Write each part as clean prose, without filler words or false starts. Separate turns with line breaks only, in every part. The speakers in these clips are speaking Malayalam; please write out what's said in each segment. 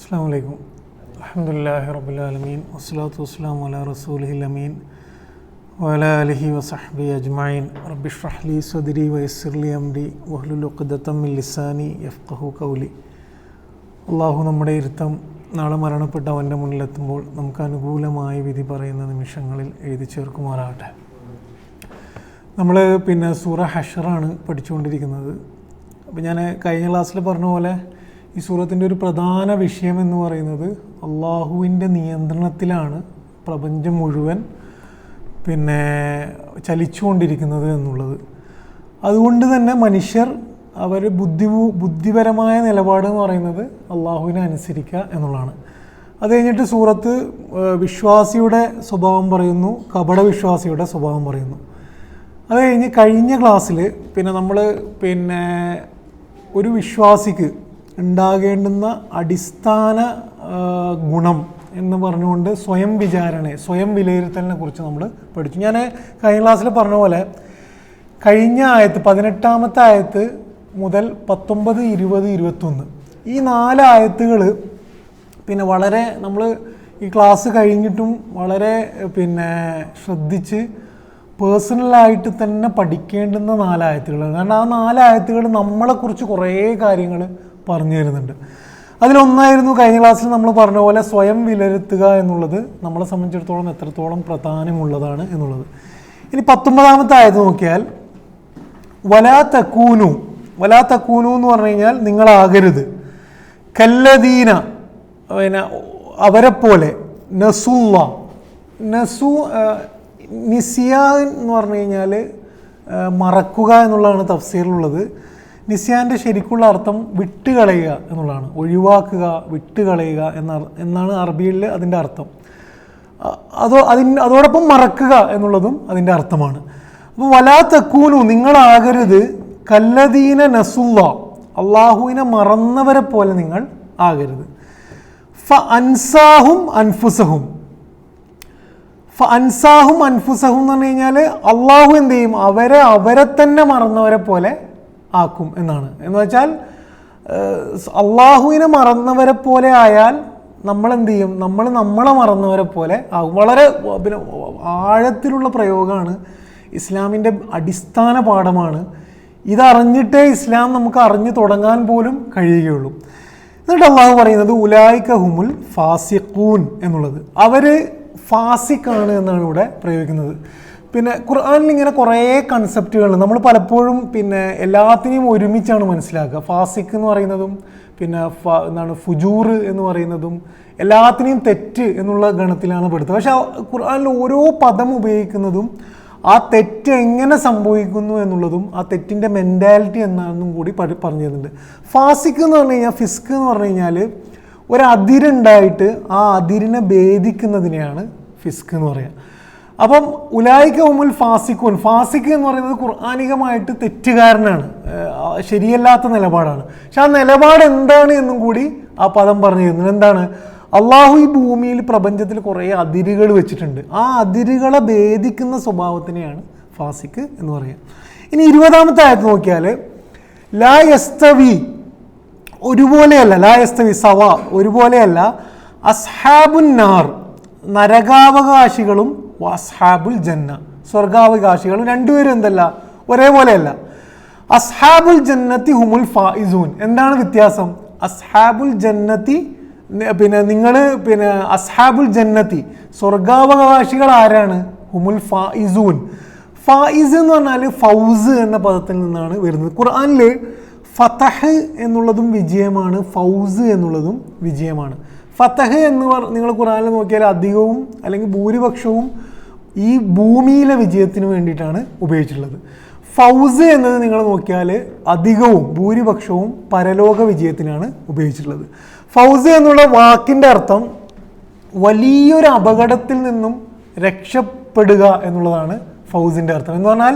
അസ്സലാമു അലൈക്കും. അൽഹംദുലില്ലാഹി റബ്ബിൽ ആലമീൻ വസ്സലാത്തു വസ്സലാമു അലാ റസൂലിഹിൽ അമീൻ വഅലാ ആലിഹി വസഹ്ബിഹി അജ്മഈൻ. റബ്ബി ഇശ്റഹ് ലി സദ്രി വയസ്സിർ ലി അംരി വഹ്ലുൽ ഉഖ്ദതം മിൻ ലിസാനി യഫ്ഖഹു ഖൗലി. അല്ലാഹു നമ്മുടെ ഇരുത്തം നാളെ മരണപ്പെട്ട അവൻ്റെ മുന്നിലെത്തുമ്പോൾ നമുക്ക് അനുകൂലമായ വിധി പറയുന്ന നിമിഷങ്ങളിൽ എഴുതി ചേർക്കുമാറാകട്ടെ. നമ്മൾ സൂറ ഹഷറാണ് പഠിച്ചുകൊണ്ടിരിക്കുന്നത്. അപ്പോൾ ഞാൻ കഴിഞ്ഞ ക്ലാസ്സിൽ പറഞ്ഞ പോലെ ഈ സൂറത്തിൻ്റെ ഒരു പ്രധാന വിഷയം എന്ന് പറയുന്നത് അള്ളാഹുവിൻ്റെ നിയന്ത്രണത്തിലാണ് പ്രപഞ്ചം മുഴുവൻ ചലിച്ചുകൊണ്ടിരിക്കുന്നത് എന്നുള്ളത്. അതുകൊണ്ട് തന്നെ മനുഷ്യർ അവർ ബുദ്ധിപരമായ നിലപാട് എന്ന് പറയുന്നത് അള്ളാഹുവിനെ അനുസരിക്കുക എന്നുള്ളതാണ്. അത് കഴിഞ്ഞിട്ട് സൂറത്ത് വിശ്വാസിയുടെ സ്വഭാവം പറയുന്നു, കപട വിശ്വാസിയുടെ സ്വഭാവം പറയുന്നു. അത് കഴിഞ്ഞ ക്ലാസ്സിൽ നമ്മൾ ഒരു വിശ്വാസിക്ക് ഉണ്ടാകേണ്ടുന്ന അടിസ്ഥാന ഗുണം എന്ന് പറഞ്ഞുകൊണ്ട് സ്വയം വിലയിരുത്തലിനെ കുറിച്ച് നമ്മൾ പഠിച്ചു. ഞാൻ കഴിഞ്ഞ ക്ലാസ്സിൽ പറഞ്ഞ പോലെ കഴിഞ്ഞ ആയത്ത് 18-ാമത്തെ ആയത്ത് മുതൽ 19, 20, 21 ഈ 4 ആയത്തുകൾ വളരെ നമ്മൾ ഈ ക്ലാസ് കഴിഞ്ഞിട്ടും വളരെ ശ്രദ്ധിച്ച് പേഴ്സണലായിട്ട് തന്നെ പഠിക്കേണ്ടുന്ന 4 ആയത്തുകളാണ്. കാരണം ആ 4 ആയത്തുകൾ നമ്മളെക്കുറിച്ച് കുറേ കാര്യങ്ങൾ പറഞ്ഞു തരുന്നുണ്ട്. അതിലൊന്നായിരുന്നു കഴിഞ്ഞ ക്ലാസ്സിൽ നമ്മൾ പറഞ്ഞ പോലെ സ്വയം വിലയിരുത്തുക എന്നുള്ളത് നമ്മളെ സംബന്ധിച്ചിടത്തോളം എത്രത്തോളം പ്രധാനമുള്ളതാണ് എന്നുള്ളത്. ഇനി 19-ാമത്തെ ആയത്ത് നോക്കിയാൽ വലാ തകൂനു എന്ന് പറഞ്ഞു കഴിഞ്ഞാൽ നിങ്ങളാകരുത് കല്ലദീന അവരെ പോലെ നിസിയാൻ എന്ന് പറഞ്ഞു കഴിഞ്ഞാൽ മറക്കുക എന്നുള്ളതാണ് തഫ്സീറിലുള്ളത്. നിസ്യാൻ്റെ ശരിക്കുള്ള അർത്ഥം വിട്ടുകളയുക എന്നുള്ളതാണ്, ഒഴിവാക്കുക, വിട്ടുകളയുക എന്നാണ് അറബിയിൽ അതിൻ്റെ അർത്ഥം. അതോടൊപ്പം മറക്കുക എന്നുള്ളതും അതിൻ്റെ അർത്ഥമാണ്. അപ്പോൾ വലാ തകൂനു നിങ്ങളാകരുത് കല്ലദീന നസുല്ല അള്ളാഹുവിനെ മറന്നവരെ പോലെ നിങ്ങൾ ആകരുത്. അൻസാഹും അൻഫുസഹും എന്ന് പറഞ്ഞു കഴിഞ്ഞാൽ അള്ളാഹു എന്ത് ചെയ്യും, അവരെ തന്നെ മറന്നവരെ പോലെ ആക്കും എന്നാണ്. എന്ന് വെച്ചാൽ അള്ളാഹുവിനെ മറന്നവരെ പോലെ ആയാൽ നമ്മൾ എന്ത് ചെയ്യും, നമ്മളെ മറന്നവരെ പോലെ ആകും. വളരെ ആഴത്തിലുള്ള പ്രയോഗമാണ്, ഇസ്ലാമിൻ്റെ അടിസ്ഥാന പാഠമാണ്. ഇതറിഞ്ഞിട്ടേ ഇസ്ലാം നമുക്ക് അറിഞ്ഞു തുടങ്ങാൻ പോലും കഴിയുകയുള്ളൂ. എന്നിട്ട് അള്ളാഹു പറയുന്നത് ഉലായിക ഹുമുൽ ഫാസിഖൂൻ എന്നുള്ളത്, അവർ ഫാസിഖാണ് എന്നാണ് ഇവിടെ പ്രയോഗിക്കുന്നത്. ഖുർആനിൽ ഇങ്ങനെ കുറേ കൺസെപ്റ്റുകൾ നമ്മൾ പലപ്പോഴും എല്ലാത്തിനെയും ഒരുമിച്ചാണ് മനസ്സിലാക്കുക. ഫാസിഖ് എന്ന് പറയുന്നതും ഫുജൂർ എന്ന് പറയുന്നതും എല്ലാത്തിനെയും തെറ്റ് എന്നുള്ള ഗണത്തിലാണ് പെടുത്തുക. പക്ഷെ ഖുർആനിൽ ഓരോ പദം ഉപയോഗിക്കുന്നതും ആ തെറ്റ് എങ്ങനെ സംഭവിക്കുന്നു എന്നുള്ളതും ആ തെറ്റിൻ്റെ മെൻറ്റാലിറ്റി എന്നാണെന്നും കൂടി പറഞ്ഞു തരുന്നുണ്ട്. ഫാസിഖ് എന്ന് പറഞ്ഞു കഴിഞ്ഞാൽ, ഫിസ്ക് എന്ന് പറഞ്ഞു കഴിഞ്ഞാൽ ഒരതിരുണ്ടായിട്ട് ആ അതിരിനെ ഭേദിക്കുന്നതിനെയാണ് ഫിസ്ക് എന്ന് പറയുക. അപ്പം ഉലായിക ഹുമുൽ ഫാസിഖൂൻ, ഫാസിഖ് എന്ന് പറയുന്നത് ഖുർആനികമായിട്ട് തെറ്റുകാരനാണ്, ശരിയല്ലാത്ത നിലപാടാണ്. പക്ഷെ ആ നിലപാട് എന്താണ് എന്നും കൂടി ആ പദം പറഞ്ഞു തരുന്നത്. എന്താണ്, അള്ളാഹു ഈ ഭൂമിയിൽ പ്രപഞ്ചത്തിൽ കുറേ അതിരുകൾ വെച്ചിട്ടുണ്ട്, ആ അതിരുകളെ ഭേദിക്കുന്ന സ്വഭാവത്തിനെയാണ് ഫാസിഖ് എന്ന് പറയുക. ഇനി 20-ാമത്തെ ആയത്ത് നോക്കിയാൽ ലാ യസ്തവി ഒരുപോലെയല്ല, ലാ യസ്തവി സവ ഒരുപോലെയല്ല, അസ്ഹാബുൻ നാർ നരകാവകാശികളും അസ്ഹാബുൽ ജന്ന സ്വർഗാവകാശികളും രണ്ടുപേരും എന്തല്ല, ഒരേപോലെയല്ല. അസ്ഹാബുൽ ജന്നത്തി ഹുമുൽ ഫായിസൂൻ. എന്താണ് വ്യത്യാസം? അസ്ഹാബുൽ ജന്നത്തി നിങ്ങൾ അസ്ഹാബുൽ ജന്നത്തി സ്വർഗാവകാശികൾ ആരാണ്? ഹുമുൽ ഫായിസൂൻ. ഫായിസ് എന്ന് പറഞ്ഞാൽ ഫൗസ് എന്ന പദത്തിൽ നിന്നാണ് വരുന്നത്. ഖുർആനിൽ ഫതഹ് എന്നുള്ളതും വിജയമാണ്, ഫൗസ് എന്നുള്ളതും വിജയമാണ്. ഫതഹ് എന്ന് നിങ്ങൾ ഖുർആനിൽ നോക്കിയാൽ അധികവും അല്ലെങ്കിൽ ഭൂരിപക്ഷവും ഈ ഭൂമിയിലെ വിജയത്തിന് വേണ്ടിയിട്ടാണ് ഉപയോഗിച്ചിട്ടുള്ളത്. ഫൗസ് എന്നത് നിങ്ങൾ നോക്കിയാൽ അധികവും ഭൂരിപക്ഷവും പരലോക വിജയത്തിനാണ് ഉപയോഗിച്ചിട്ടുള്ളത്. ഫൗസ് എന്നുള്ള വാക്കിൻ്റെ അർത്ഥം വലിയൊരു അപകടത്തിൽ നിന്നും രക്ഷപ്പെടുക എന്നുള്ളതാണ് ഫൗസിൻ്റെ അർത്ഥം. എന്ന് പറഞ്ഞാൽ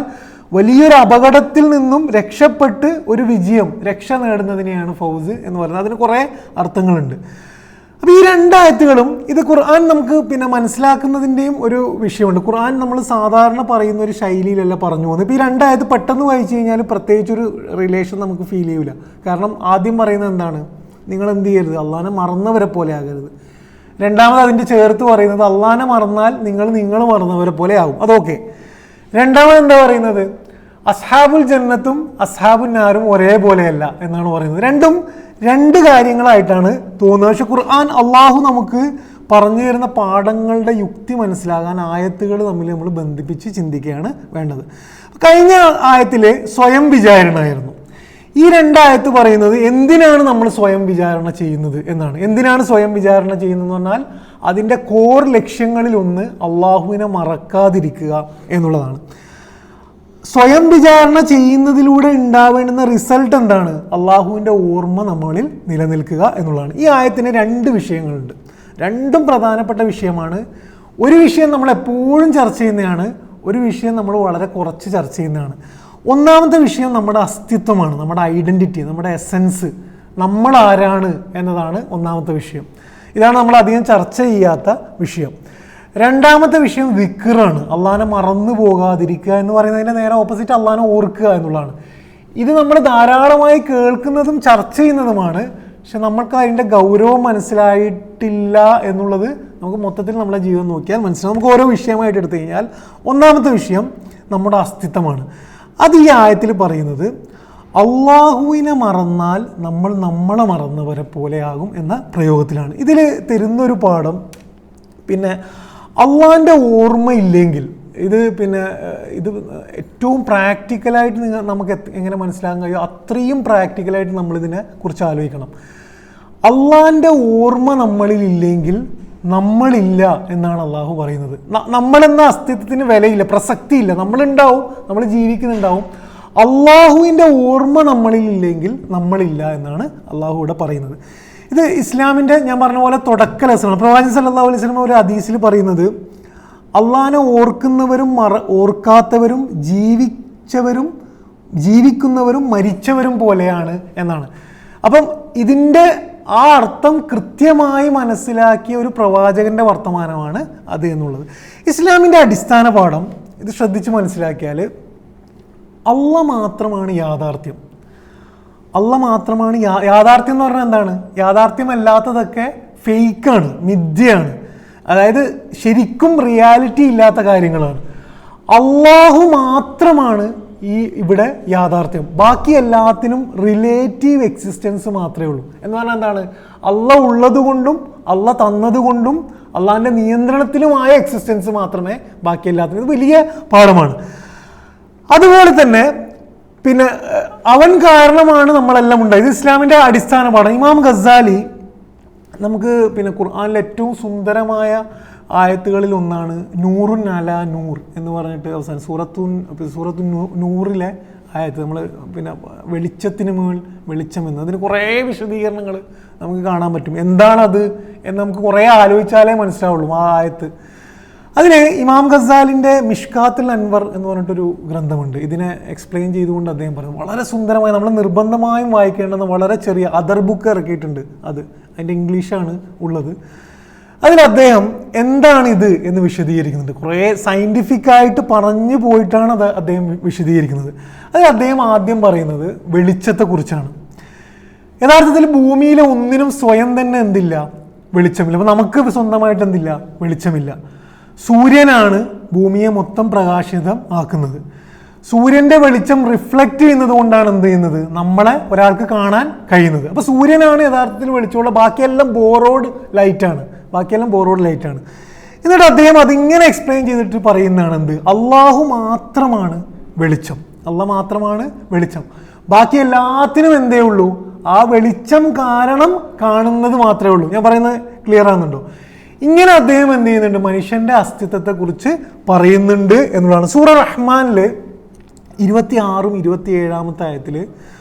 വലിയൊരു അപകടത്തിൽ നിന്നും രക്ഷപ്പെട്ട് ഒരു വിജയം, രക്ഷ നേടുന്നതിനെയാണ് ഫൗസ് എന്ന് പറയുന്നത്. അതിന് കുറേ അർത്ഥങ്ങളുണ്ട്. അപ്പോൾ ഈ 2 ആയത്തുകളും ഇത് ഖുർആൻ നമുക്ക് മനസ്സിലാക്കുന്നതിൻ്റെയും ഒരു വിഷയമുണ്ട്. ഖുർആൻ നമ്മൾ സാധാരണ പറയുന്ന ഒരു ശൈലിയിലല്ല പറഞ്ഞു പോകുന്നത്. ഇപ്പോൾ ഈ 2 ആയത്ത് പെട്ടെന്ന് വായിച്ചു കഴിഞ്ഞാൽ പ്രത്യേകിച്ചൊരു റിലേഷൻ നമുക്ക് ഫീൽ ചെയ്യില്ല. കാരണം ആദ്യം പറയുന്നത് എന്താണ്, നിങ്ങൾ എന്ത് ചെയ്യരുത്, അള്ളാഹനെ മറന്നവരെ പോലെ ആകരുത്. രണ്ടാമത് അതിൻ്റെ ചേർത്ത് പറയുന്നത് അള്ളാഹനെ മറന്നാൽ നിങ്ങൾ മറന്നവരെ പോലെ ആകും. അതൊക്കെ. രണ്ടാമത് എന്താ പറയുന്നത്, അസ്ഹാബുൽ ജന്നത്തും അസ്ഹാബുൽ നാരും ഒരേപോലെയല്ല എന്നാണ് പറയുന്നത്. രണ്ടും രണ്ട് കാര്യങ്ങളായിട്ടാണ് തോന്നുന്നത്. പക്ഷെ ഖുർആൻ അള്ളാഹു നമുക്ക് പറഞ്ഞു തരുന്ന പാഠങ്ങളുടെ യുക്തി മനസ്സിലാകാൻ ആയത്തുകൾ തമ്മിൽ നമ്മൾ ബന്ധിപ്പിച്ച് ചിന്തിക്കുകയാണ് വേണ്ടത്. കഴിഞ്ഞ ആയത്തിൽ സ്വയം വിചാരണയായിരുന്നു. ഈ രണ്ടായത്ത് പറയുന്നത് എന്തിനാണ് നമ്മൾ സ്വയം വിചാരണ ചെയ്യുന്നത് എന്നാണ്. എന്തിനാണ് സ്വയം വിചാരണ ചെയ്യുന്നതെന്ന് പറഞ്ഞാൽ അതിൻ്റെ കോർ ലക്ഷ്യങ്ങളിലൊന്ന് അള്ളാഹുവിനെ മറക്കാതിരിക്കുക എന്നുള്ളതാണ്. സ്വയം വിചാരണ ചെയ്യുന്നതിലൂടെ ഉണ്ടാവേണ്ടുന്ന റിസൾട്ട് എന്താണ്? അള്ളാഹുവിൻ്റെ ഓർമ്മ നമ്മളിൽ നിലനിൽക്കുക എന്നുള്ളതാണ്. ഈ ആയത്തിന് രണ്ട് വിഷയങ്ങളുണ്ട്. രണ്ടും പ്രധാനപ്പെട്ട വിഷയമാണ്. ഒരു വിഷയം നമ്മൾ എപ്പോഴും ചർച്ച ചെയ്യുന്നതാണ്, ഒരു വിഷയം നമ്മൾ വളരെ കുറച്ച് ചർച്ച ചെയ്യുന്നതാണ്. ഒന്നാമത്തെ വിഷയം നമ്മുടെ അസ്തിത്വമാണ്, നമ്മുടെ ഐഡൻറ്റിറ്റി, നമ്മുടെ എസൻസ്, നമ്മൾ ആരാണ് എന്നതാണ് ഒന്നാമത്തെ വിഷയം. ഇതാണ് നമ്മൾ അധികം ചർച്ച ചെയ്യാത്ത വിഷയം. രണ്ടാമത്തെ വിഷയം വിക്റാണ്, അള്ളാഹനെ മറന്നു പോകാതിരിക്കുക എന്ന് പറയുന്നതിൻ്റെ നേരെ ഓപ്പോസിറ്റ് അള്ളാഹനെ ഓർക്കുക എന്നുള്ളതാണ്. ഇത് നമ്മൾ ധാരാളമായി കേൾക്കുന്നതും ചർച്ച ചെയ്യുന്നതുമാണ്. പക്ഷെ നമ്മൾക്ക് അതിൻ്റെ ഗൗരവം മനസ്സിലായിട്ടില്ല എന്നുള്ളത് നമുക്ക് മൊത്തത്തിൽ നമ്മളെ ജീവിതം നോക്കിയാൽ മനസ്സിലാവും. നമുക്ക് ഓരോ വിഷയമായിട്ട് എടുത്തു കഴിഞ്ഞാൽ ഒന്നാമത്തെ വിഷയം നമ്മുടെ അസ്തിത്വമാണ്. അത് ഈ ആയത്തിൽ പറയുന്നത് അള്ളാഹുവിനെ മറന്നാൽ നമ്മളെ മറന്നവരെ പോലെയാകും എന്ന പ്രയോഗത്തിലാണ്. ഇതിൽ തരുന്നൊരു പാഠം, പിന്നെ അള്ളാഹിൻ്റെ ഓർമ്മയില്ലെങ്കിൽ ഇത് ഏറ്റവും പ്രാക്ടിക്കലായിട്ട് നമുക്ക് എങ്ങനെ മനസ്സിലാക്കാൻ കഴിയും, അത്രയും പ്രാക്ടിക്കലായിട്ട് നമ്മളിതിനെ കുറിച്ച് ആലോചിക്കണം. അള്ളാഹിൻ്റെ ഓർമ്മ നമ്മളിലില്ലെങ്കിൽ നമ്മളില്ല എന്നാണ് അള്ളാഹു പറയുന്നത്. നമ്മളെന്ന അസ്തിത്വത്തിന് വിലയില്ല, പ്രസക്തിയില്ല. നമ്മളുണ്ടാവും, നമ്മൾ ജീവിക്കുന്നുണ്ടാവും. അള്ളാഹുവിൻ്റെ ഓർമ്മ നമ്മളിലില്ലെങ്കിൽ നമ്മളില്ല എന്നാണ് അള്ളാഹു ഇവിടെ പറയുന്നത്. ഇത് ഇസ്ലാമിൻ്റെ ഞാൻ പറഞ്ഞ പോലെ തുടക്ക ലെസണാണ്. പ്രവാചകൻ സല്ലല്ലാഹു അലൈഹി വസല്ലം ഒരു ഹദീസിൽ പറയുന്നത് അള്ളാഹിനെ ഓർക്കുന്നവരും ഓർക്കാത്തവരും ജീവിക്കുന്നവരും മരിച്ചവരും പോലെയാണ് എന്നാണ്. അപ്പം ഇതിൻ്റെ ആ അർത്ഥം കൃത്യമായി മനസ്സിലാക്കിയ ഒരു പ്രവാചകൻ്റെ വർത്തമാനമാണ് അത് എന്നുള്ളത്. ഇസ്ലാമിൻ്റെ അടിസ്ഥാന പാഠം ഇത് ശ്രദ്ധിച്ച് മനസ്സിലാക്കിയാൽ അള്ളാഹ് മാത്രമാണ് യാഥാർത്ഥ്യം. അള്ളാഹ് മാത്രമാണ് യാഥാർത്ഥ്യം എന്ന് പറഞ്ഞാൽ എന്താണ്? യാഥാർത്ഥ്യമല്ലാത്തതൊക്കെ ഫേക്കാണ്, മിഥ്യയാണ്. അതായത് ശരിക്കും റിയാലിറ്റി ഇല്ലാത്ത കാര്യങ്ങളാണ്. അള്ളാഹു മാത്രമാണ് ഇവിടെ യാഥാർത്ഥ്യം. ബാക്കി എല്ലാത്തിനും റിലേറ്റീവ് എക്സിസ്റ്റൻസ് മാത്രമേ ഉള്ളൂ. എന്ന് പറഞ്ഞാൽ എന്താണ്? അള്ളാഹ് ഉള്ളത് കൊണ്ടും അള്ളാഹ് തന്നതുകൊണ്ടും അള്ളാഹിൻ്റെ നിയന്ത്രണത്തിലുമായ എക്സിസ്റ്റൻസ് മാത്രമേ ബാക്കി എല്ലാത്തിനും. ഇത് വലിയ പാഠമാണ്. അതുപോലെ തന്നെ പിന്നെ അവൻ കാരണമാണ് നമ്മളെല്ലാം ഉണ്ടായത്. ഇത് ഇസ്ലാമിൻ്റെ അടിസ്ഥാന പാഠം. ഇമാം ഗസാലി നമുക്ക് ഖുർആനിലെ ഏറ്റവും സുന്ദരമായ ആയത്തുകളിൽ ഒന്നാണ് നൂറുൻ അലാ നൂർ എന്ന് പറഞ്ഞിട്ട് അവസാനം സൂറത്തു നൂറിലെ ആയത്ത്. നമ്മൾ വെളിച്ചത്തിന് മേൽ വെളിച്ചം എന്ന്, അതിന് കുറേ വിശദീകരണങ്ങൾ നമുക്ക് കാണാൻ പറ്റും. എന്താണത് എന്ന് നമുക്ക് കുറേ ആലോചിച്ചാലേ മനസ്സിലാവുള്ളൂ ആ ആയത്ത്. അതിന് ഇമാം ഗസാലിൻ്റെ മിഷ്കാത്തുൽ അൻവർ എന്ന് പറഞ്ഞിട്ടൊരു ഗ്രന്ഥമുണ്ട്. ഇതിനെ എക്സ്പ്ലെയിൻ ചെയ്തുകൊണ്ട് അദ്ദേഹം പറഞ്ഞു, വളരെ സുന്ദരമായി നമ്മൾ നിർബന്ധമായും വായിക്കേണ്ടെന്ന് വളരെ ചെറിയ അതർ ബുക്ക് ഇറക്കിയിട്ടുണ്ട്. അതിൻ്റെ ഇംഗ്ലീഷാണ് ഉള്ളത്. അതിൽ അദ്ദേഹം എന്താണിത് എന്ന് വിശദീകരിക്കുന്നുണ്ട്. കുറേ സയൻറ്റിഫിക്കായിട്ട് പറഞ്ഞു പോയിട്ടാണ് അത് അദ്ദേഹം വിശദീകരിക്കുന്നത്. അതിൽ അദ്ദേഹം ആദ്യം പറയുന്നത് വെളിച്ചത്തെക്കുറിച്ചാണ്. യഥാർത്ഥത്തിൽ ഭൂമിയിലെ ഒന്നിനും സ്വയം തന്നെ എന്തില്ല? വെളിച്ചമില്ല. അപ്പോൾ നമുക്ക് സ്വന്തമായിട്ട് എന്തില്ല? വെളിച്ചമില്ല. സൂര്യനാണ് ഭൂമിയെ മൊത്തം പ്രകാശിതം ആക്കുന്നത്. സൂര്യൻ്റെ വെളിച്ചം റിഫ്ലക്റ്റ് ചെയ്യുന്നത് കൊണ്ടാണ് എന്ത് ചെയ്യുന്നത്? നമ്മളെ ഒരാൾക്ക് കാണാൻ കഴിയുന്നത്. അപ്പോൾ സൂര്യനാണ് യഥാർത്ഥത്തിൽ വെളിച്ചമുള്ള, ബാക്കിയെല്ലാം ബോറോഡ് ലൈറ്റാണ്. എന്നിട്ട് അദ്ദേഹം അതിങ്ങനെ എക്സ്പ്ലെയിൻ ചെയ്തിട്ട് പറയുന്നതാണ് എന്ത്? അള്ളാഹു മാത്രമാണ് വെളിച്ചം. അള്ളാഹ് മാത്രമാണ് വെളിച്ചം. ബാക്കി എല്ലാത്തിനും എന്തേ ഉള്ളൂ? ആ വെളിച്ചം കാരണം കാണുന്നത് മാത്രമേ ഉള്ളൂ. ഞാൻ പറയുന്നത് ക്ലിയർ ആകുന്നുണ്ടോ? ഇങ്ങനെ അദ്ദേഹം എന്ത് ചെയ്യുന്നുണ്ട്? മനുഷ്യന്റെ അസ്തിത്വത്തെക്കുറിച്ച് പറയുന്നുണ്ട് എന്നുള്ളതാണ്. സൂറ റഹ്മാനിൽ 26 27 ആയത്തിൽ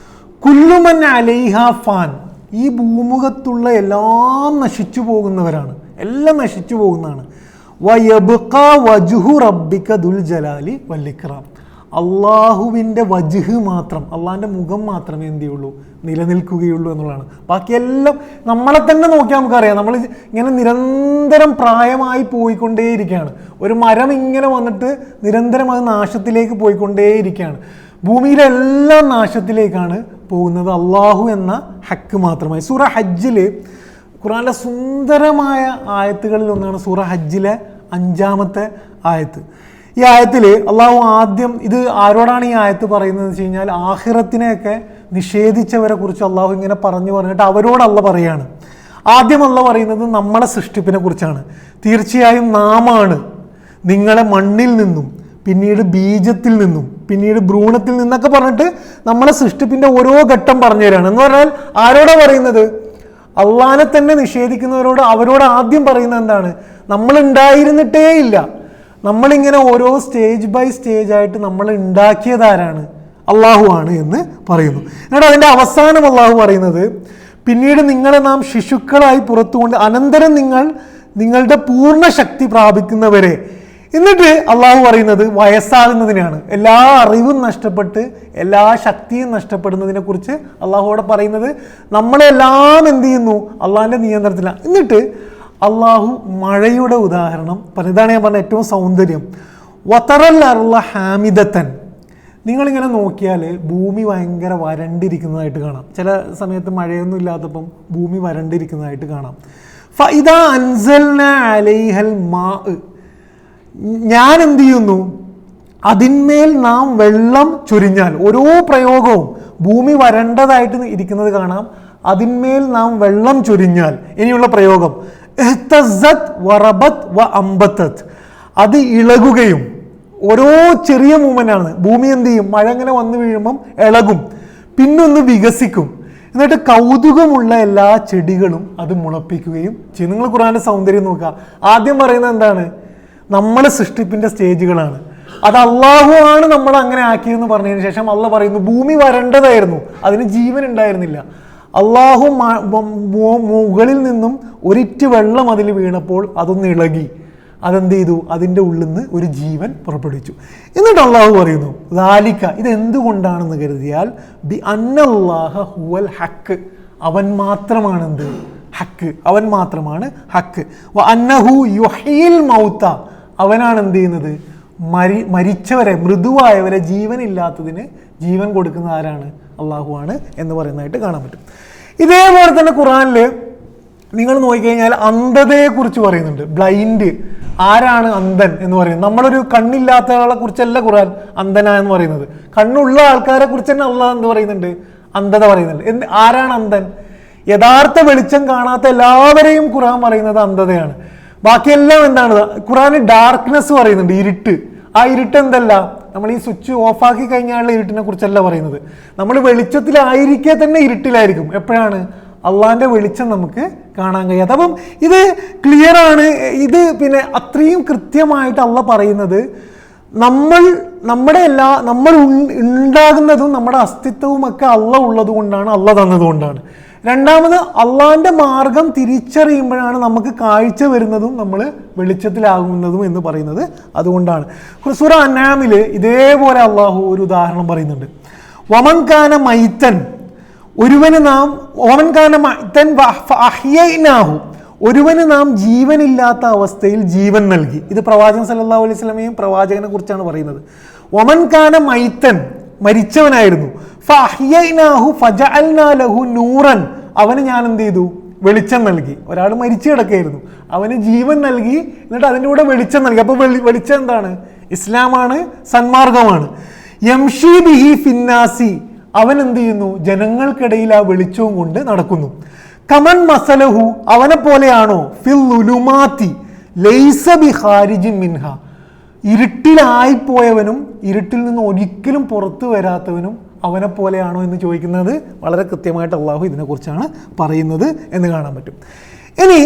കുല്ലുമൻ അലൈഹ ഫാൻ, ഈ ഭൂമുഖത്തുള്ള എല്ലാം നശിച്ചു പോകുന്നവരാണ്, എല്ലാം നശിച്ചു പോകുന്നതാണ്. വയബ്ഖ വജ്ഹു റബ്ബിക ദുൽ ജലാലി വൽ ഇക്റാം, അള്ളാഹുവിൻ്റെ വജ്ഹ് മാത്രം, അള്ളാഹിൻ്റെ മുഖം മാത്രമേ എന്ത് ചെയ്യുള്ളൂ? നിലനിൽക്കുകയുള്ളൂ എന്നുള്ളതാണ്. ബാക്കിയെല്ലാം നമ്മളെ തന്നെ നോക്കിയാൽ നമുക്കറിയാം. നമ്മൾ ഇങ്ങനെ നിരന്തരം പ്രായമായി പോയിക്കൊണ്ടേയിരിക്കുകയാണ്. ഒരു മരം ഇങ്ങനെ വന്നിട്ട് നിരന്തരം അത് നാശത്തിലേക്ക് പോയിക്കൊണ്ടേയിരിക്കുകയാണ്. ഭൂമിയിലെ എല്ലാം നാശത്തിലേക്കാണ് പോകുന്നത് അള്ളാഹു എന്ന ഹക്ക് മാത്രമായി. സൂറ ഹജ്ജിൽ ഖുർആനിലെ സുന്ദരമായ ആയത്തുകളിൽ ഒന്നാണ് സൂറ ഹജ്ജിലെ 5-ാമത്തെ ആയത്ത്. ഈ ആയത്തിൽ അള്ളാഹു ആദ്യം, ഇത് ആരോടാണ് ഈ ആയത്ത് പറയുന്നത് വെച്ച് കഴിഞ്ഞാൽ ആഖിറത്തിനെയൊക്കെ നിഷേധിച്ചവരെ കുറിച്ച് അള്ളാഹു ഇങ്ങനെ പറഞ്ഞിട്ട് അവരോട് അള്ളാഹ് പറയാണ്. ആദ്യം അള്ളാഹ് പറയുന്നത് നമ്മളെ സൃഷ്ടിപ്പിനെ കുറിച്ചാണ്. തീർച്ചയായും നാമാണ് നിങ്ങളെ മണ്ണിൽ നിന്നും പിന്നീട് ബീജത്തിൽ നിന്നും പിന്നീട് ഭ്രൂണത്തിൽ നിന്നൊക്കെ പറഞ്ഞിട്ട് നമ്മളെ സൃഷ്ടിപ്പിന്റെ ഓരോ ഘട്ടം പറഞ്ഞു തരാണ്. എന്ന് പറഞ്ഞാൽ ആരോടാ പറയുന്നത്? അള്ളാനെ തന്നെ നിഷേധിക്കുന്നവരോട്. അവരോട് ആദ്യം പറയുന്നത് എന്താണ്? നമ്മൾ ഉണ്ടായിരുന്നിട്ടേ ഇല്ല, നമ്മളിങ്ങനെ ഓരോ സ്റ്റേജ് ബൈ സ്റ്റേജ് ആയിട്ട് നമ്മൾ ഉണ്ടാക്കിയതാരാണ്? അള്ളാഹു ആണ് എന്ന് പറയുന്നു. എന്നിട്ട് അതിൻ്റെ അവസാനം അള്ളാഹു പറയുന്നത്, പിന്നീട് നിങ്ങളെ നാം ശിശുക്കളായി പുറത്തുകൊണ്ട് അനന്തരം നിങ്ങളുടെ പൂർണ്ണ ശക്തി പ്രാപിക്കുന്നവരെ. എന്നിട്ട് അള്ളാഹു പറയുന്നത് വയസ്സാകുന്നതിനാണ്. എല്ലാ അറിവും നഷ്ടപ്പെട്ട് എല്ലാ ശക്തിയും നഷ്ടപ്പെടുന്നതിനെ കുറിച്ച് അള്ളാഹുവോടെ പറയുന്നത്. നമ്മളെല്ലാം എന്ത് ചെയ്യുന്നു? അള്ളാഹിൻ്റെ നിയന്ത്രണത്തിലാണ്. എന്നിട്ട് അള്ളാഹു മഴയുടെ ഉദാഹരണം പറഞ്ഞു. ഇതാണ് ഞാൻ പറഞ്ഞ ഏറ്റവും സൗന്ദര്യം. വതറൽ അർള ഹാമിദത്തൻ. നിങ്ങളിങ്ങനെ നോക്കിയാൽ ഭൂമി ഭയങ്കര വരണ്ടിരിക്കുന്നതായിട്ട് കാണാം. ചില സമയത്ത് മഴയൊന്നും ഇല്ലാത്തപ്പം ഭൂമി വരണ്ടിരിക്കുന്നതായിട്ട് കാണാം. ഫഇദാ അൻസൽനാ അലൈഹൽ മാ, ഞാൻ എന്ത് ചെയ്യുന്നു? അതിന്മേൽ നാം വെള്ളം ചൊരിഞ്ഞാൽ. ഓരോ പ്രയോഗവും ഭൂമി വരണ്ടതായിട്ട് ഇരിക്കുന്നത് കാണാം. അതിന്മേൽ നാം വെള്ളം ചൊരിഞ്ഞാൽ. ഇനിയുള്ള പ്രയോഗം ഇഹ്തസത് വറബത് വ അംബതത്. അത് ഇളകുകയും, ഓരോ ചെറിയ മൂവ്മെൻ്റാണ്. ഭൂമി എന്ത് ചെയ്യും? മഴ ഇങ്ങനെ വന്നു വീഴുമ്പം ഇളകും, പിന്നൊന്ന് വികസിക്കും. എന്നിട്ട് കൗതുകമുള്ള എല്ലാ ചെടികളും അത് മുളപ്പിക്കുകയും ചെയ്യും. നിങ്ങൾ ഖുർആനിലെ സൗന്ദര്യം നോക്കുക. ആദ്യം പറയുന്നത് എന്താണ്? നമ്മളെ സൃഷ്ടിപ്പിന്റെ സ്റ്റേജുകളാണ്. അത് അള്ളാഹു ആണ് നമ്മൾ അങ്ങനെ ആക്കിയെന്ന് പറഞ്ഞതിന് ശേഷം അള്ളാഹ് പറയുന്നു ഭൂമി വരണ്ടതായിരുന്നു, അതിന് ജീവൻ ഉണ്ടായിരുന്നില്ല. അള്ളാഹു മുകളിൽ നിന്നും ഒരിറ്റ് വെള്ളം അതിൽ വീണപ്പോൾ അതൊന്ന് ഇളകി, അതെന്ത് ചെയ്തു? അതിൻ്റെ ഉള്ളിൽ നിന്ന് ഒരു ജീവൻ പുറപ്പെടുവിച്ചു. എന്നിട്ട് അള്ളാഹു പറയുന്നു ദാലിക, ഇതെന്തുകൊണ്ടാണെന്ന് കരുതിയാൽ ബി അന്നല്ലാഹ ഹുവൽ ഹക്ക്, അവൻ മാത്രമാണ് എന്ത്? ഹക്ക്. അവൻ മാത്രമാണ് ഹക്ക്. വ അന്നഹു യുഹീൽ മൗത, അവനാണ് എന്ത് ചെയ്യുന്നത്? മരിച്ചവരെ, മൃദുവായവരെ, ജീവനില്ലാത്തതിന് ജീവൻ കൊടുക്കുന്ന ആരാണ്? അള്ളാഹു ആണ് എന്ന് പറയുന്നതായിട്ട് കാണാൻ പറ്റും. ഇതേപോലെ തന്നെ ഖുർആനിൽ നിങ്ങൾ നോക്കിക്കഴിഞ്ഞാൽ അന്ധതയെക്കുറിച്ച് പറയുന്നുണ്ട്. ബ്ലൈൻഡ്. ആരാണ് അന്ധൻ എന്ന് പറയുന്നത്? നമ്മളൊരു കണ്ണില്ലാത്ത ആളെ കുറിച്ചല്ല ഖുർആൻ അന്ധന എന്ന് പറയുന്നത്. കണ്ണുള്ള ആൾക്കാരെ കുറിച്ച് തന്നെ അള്ളാഹ് എന്ത് പറയുന്നുണ്ട്? അന്ധത പറയുന്നുണ്ട്. ആരാണ് അന്ധൻ? യഥാർത്ഥ വെളിച്ചം കാണാത്ത എല്ലാവരെയും ഖുർആൻ പറയുന്നത് അന്ധതയാണ്. ബാക്കിയെല്ലാം എന്താണ്? ഖുർആന് ഡാർക്ക്നെസ് പറയുന്നുണ്ട്, ഇരുട്ട്. ആ ഇരുട്ട് എന്തല്ല? നമ്മൾ ഈ സ്വിച്ച് ഓഫാക്കി കഴിഞ്ഞാലുള്ള ഇരുട്ടിനെ കുറിച്ചല്ല പറയുന്നത്. നമ്മൾ വെളിച്ചത്തിലായിരിക്കെ തന്നെ ഇരുട്ടിലായിരിക്കും. എപ്പോഴാണ്? അള്ളാഹിൻ്റെ വെളിച്ചം നമുക്ക് കാണാൻ കഴിയാത്ത. അപ്പം ഇത് ക്ലിയർ ആണ്. ഇത് പിന്നെ അത്രയും കൃത്യമായിട്ട് അള്ളാഹ് പറയുന്നത് നമ്മൾ ഉണ്ടാകുന്നതും നമ്മുടെ അസ്തിത്വവും ഒക്കെ അള്ളാഹ് ഉള്ളത് കൊണ്ടാണ്, അള്ളാഹ് തന്നതുകൊണ്ടാണ്. രണ്ടാമത് അള്ളാഹിൻ്റെ മാർഗം തിരിച്ചറിയുമ്പോഴാണ് നമുക്ക് കാഴ്ച വരുന്നതും നമ്മൾ വെളിച്ചത്തിലാകുന്നതും എന്ന് പറയുന്നത് അതുകൊണ്ടാണ്. സൂറ അൻആമിൽ ഇതേപോലെ അള്ളാഹു ഒരു ഉദാഹരണം പറയുന്നുണ്ട്. വമൻ കാന മൈത്തൻ, ഒരുവന് നാം ജീവനില്ലാത്ത അവസ്ഥയിൽ ജീവൻ നൽകി. ഇത് പ്രവാചകൻ സല്ലല്ലാഹു അലൈഹി വസല്ലമയും പ്രവാചകനെ കുറിച്ചാണ് പറയുന്നത്. വമൻ കാന മൈത്തൻ, മരിച്ചവനായിരുന്നു. ഫഅഹ്യൈനാഹു ഫജഅൽനാ ലഹു നൂറൻ, അവന് ഞാൻ എന്ത് ചെയ്തു? വെളിച്ചം നൽകി. ഒരാൾ മരിച്ചു കിടക്കുകയായിരുന്നു, അവന് ജീവൻ നൽകി, എന്നിട്ട് അതിൻ്റെ കൂടെ വെളിച്ചം നൽകി. അപ്പോൾ വെളിച്ചം എന്താണ്? ഇസ്ലാമാണ്, സന്മാർഗമാണ്. യംഷി ബിഹി ഫിന്നാസി, അവൻ എന്ത് ചെയ്യുന്നു? ജനങ്ങൾക്കിടയിൽ ആ വെളിച്ചവും കൊണ്ട് നടക്കുന്നു. കമൻ മസലഹു, അവനെ പോലെയാണോ? ഫിൽ ഉലുമാത്തി ലൈസ ബിഖാരിജിൻ മിൻഹ, ഇരുട്ടിലായിപ്പോയവനും ഇരുട്ടിൽ നിന്ന് ഒരിക്കലും പുറത്തു വരാത്തവനും അവനെ പോലെയാണോ എന്ന് ചോദിക്കുന്നത് വളരെ കൃത്യമായിട്ട് അള്ളാഹു ഇതിനെക്കുറിച്ചാണ് പറയുന്നത് എന്ന് കാണാൻ പറ്റും. ഇനി